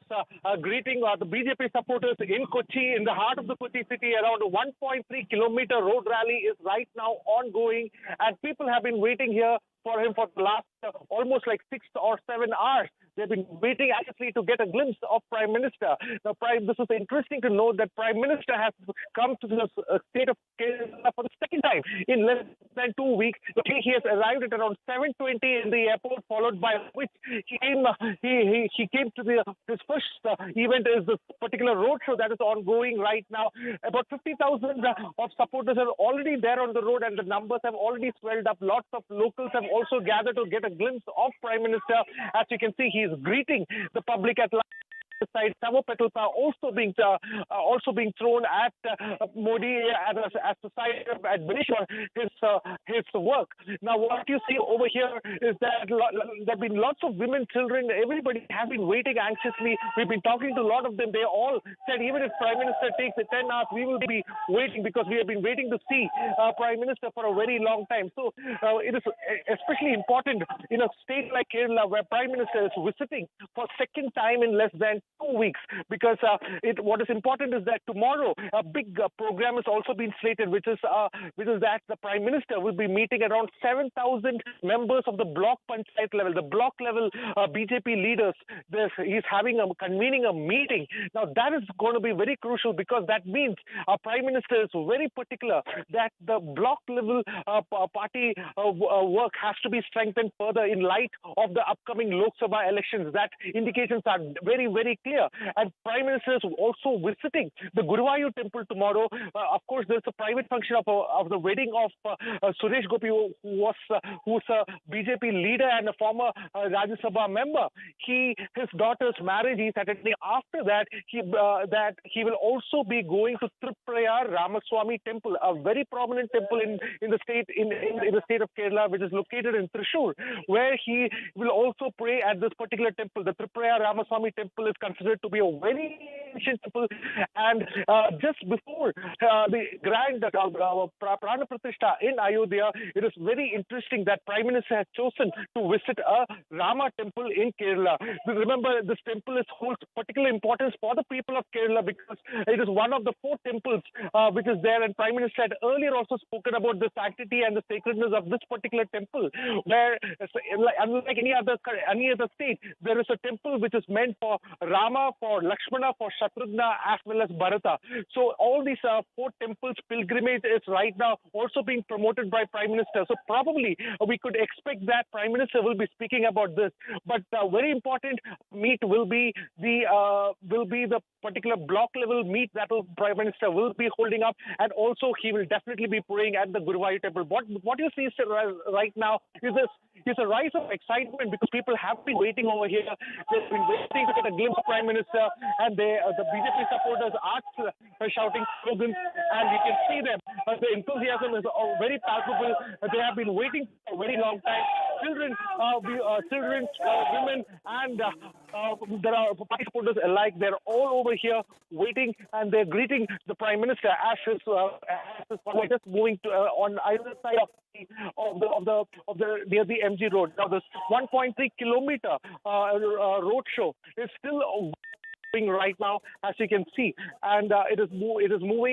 greeting the BJP supporters in Kochi, in the heart of the Kochi city. Around a 1.3 kilometer road rally is right now ongoing, and people have been waiting here for him for the last almost like 6 or 7 hours. They've been waiting actually to get a glimpse of Prime Minister. Now, this is interesting to note that Prime Minister has come to the state of Kerala for the second time in less than 2 weeks. He has arrived at around 7:20 in the airport, followed by which he came to his first event is this particular roadshow that is ongoing right now. About 50,000 of supporters are already there on the road, and the numbers have already swelled up. Lots of locals have also gathered to get a glimpse of Prime Minister. As you can see, he is greeting the public at large. Side, some of petals are also being thrown at Modi as a side of admiration his work. Now, what you see over here is that there have been lots of women, children, everybody has been waiting anxiously. We've been talking to a lot of them. They all said even if Prime Minister takes the 10 hours, we will be waiting because we have been waiting to see Prime Minister for a very long time. So it is especially important in a state like Kerala where Prime Minister is visiting for second time in less than 2 weeks, because what is important is that tomorrow a big program has also been slated, which is that the Prime Minister will be meeting around 7,000 members of the block panchayat level, the block level BJP leaders. He's convening a meeting. Now that is going to be very crucial, because that means our Prime Minister is very particular that the block level party work has to be strengthened further in light of the upcoming Lok Sabha elections. That indications are very, very clear. And Prime Minister is also visiting the Guruvayur temple tomorrow. Of course, there's a private function of the wedding of Suresh Gopi, who's a BJP leader and a former Rajya Sabha member. His daughter's marriage he's attending. After that, he will also be going to Tripuraya Ramaswamy Temple, a very prominent temple in the state of Kerala, which is located in Thrissur, where he will also pray at this particular temple. The Tripuraya Ramaswamy Temple is considered to be a very ancient temple, and just before the grand Pran Pratistha in Ayodhya, it is very interesting that Prime Minister has chosen to visit a Rama temple in Kerala. Remember, this temple holds particular importance for the people of Kerala, because it is one of the 4 temples which is there, and Prime Minister had earlier also spoken about the sanctity and the sacredness of this particular temple, where unlike any other state, there is a temple which is meant for Rama, for Lakshmana, for Shatrughna, as well as Bharata. So all these 4 temples pilgrimage is right now also being promoted by Prime Minister. So probably we could expect that Prime Minister will be speaking about this. But very important meet will be the particular block level meet that Prime Minister will be holding up, and also he will definitely be praying at the Guruvayur temple. What you see right now is a rise of excitement, because people have been waiting over here. They've been waiting to get a glimpse of Prime Minister, and the BJP supporters are shouting slogans, and you can see them. The enthusiasm is very palpable. They have been waiting for a very long time. Children, women, and there are party supporters alike. They're all over here waiting, and they're greeting the Prime Minister as his just moving on either side of the near the MG Road. Now, this 1.3 kilometer roadshow is still going right now, as you can see, and it is moving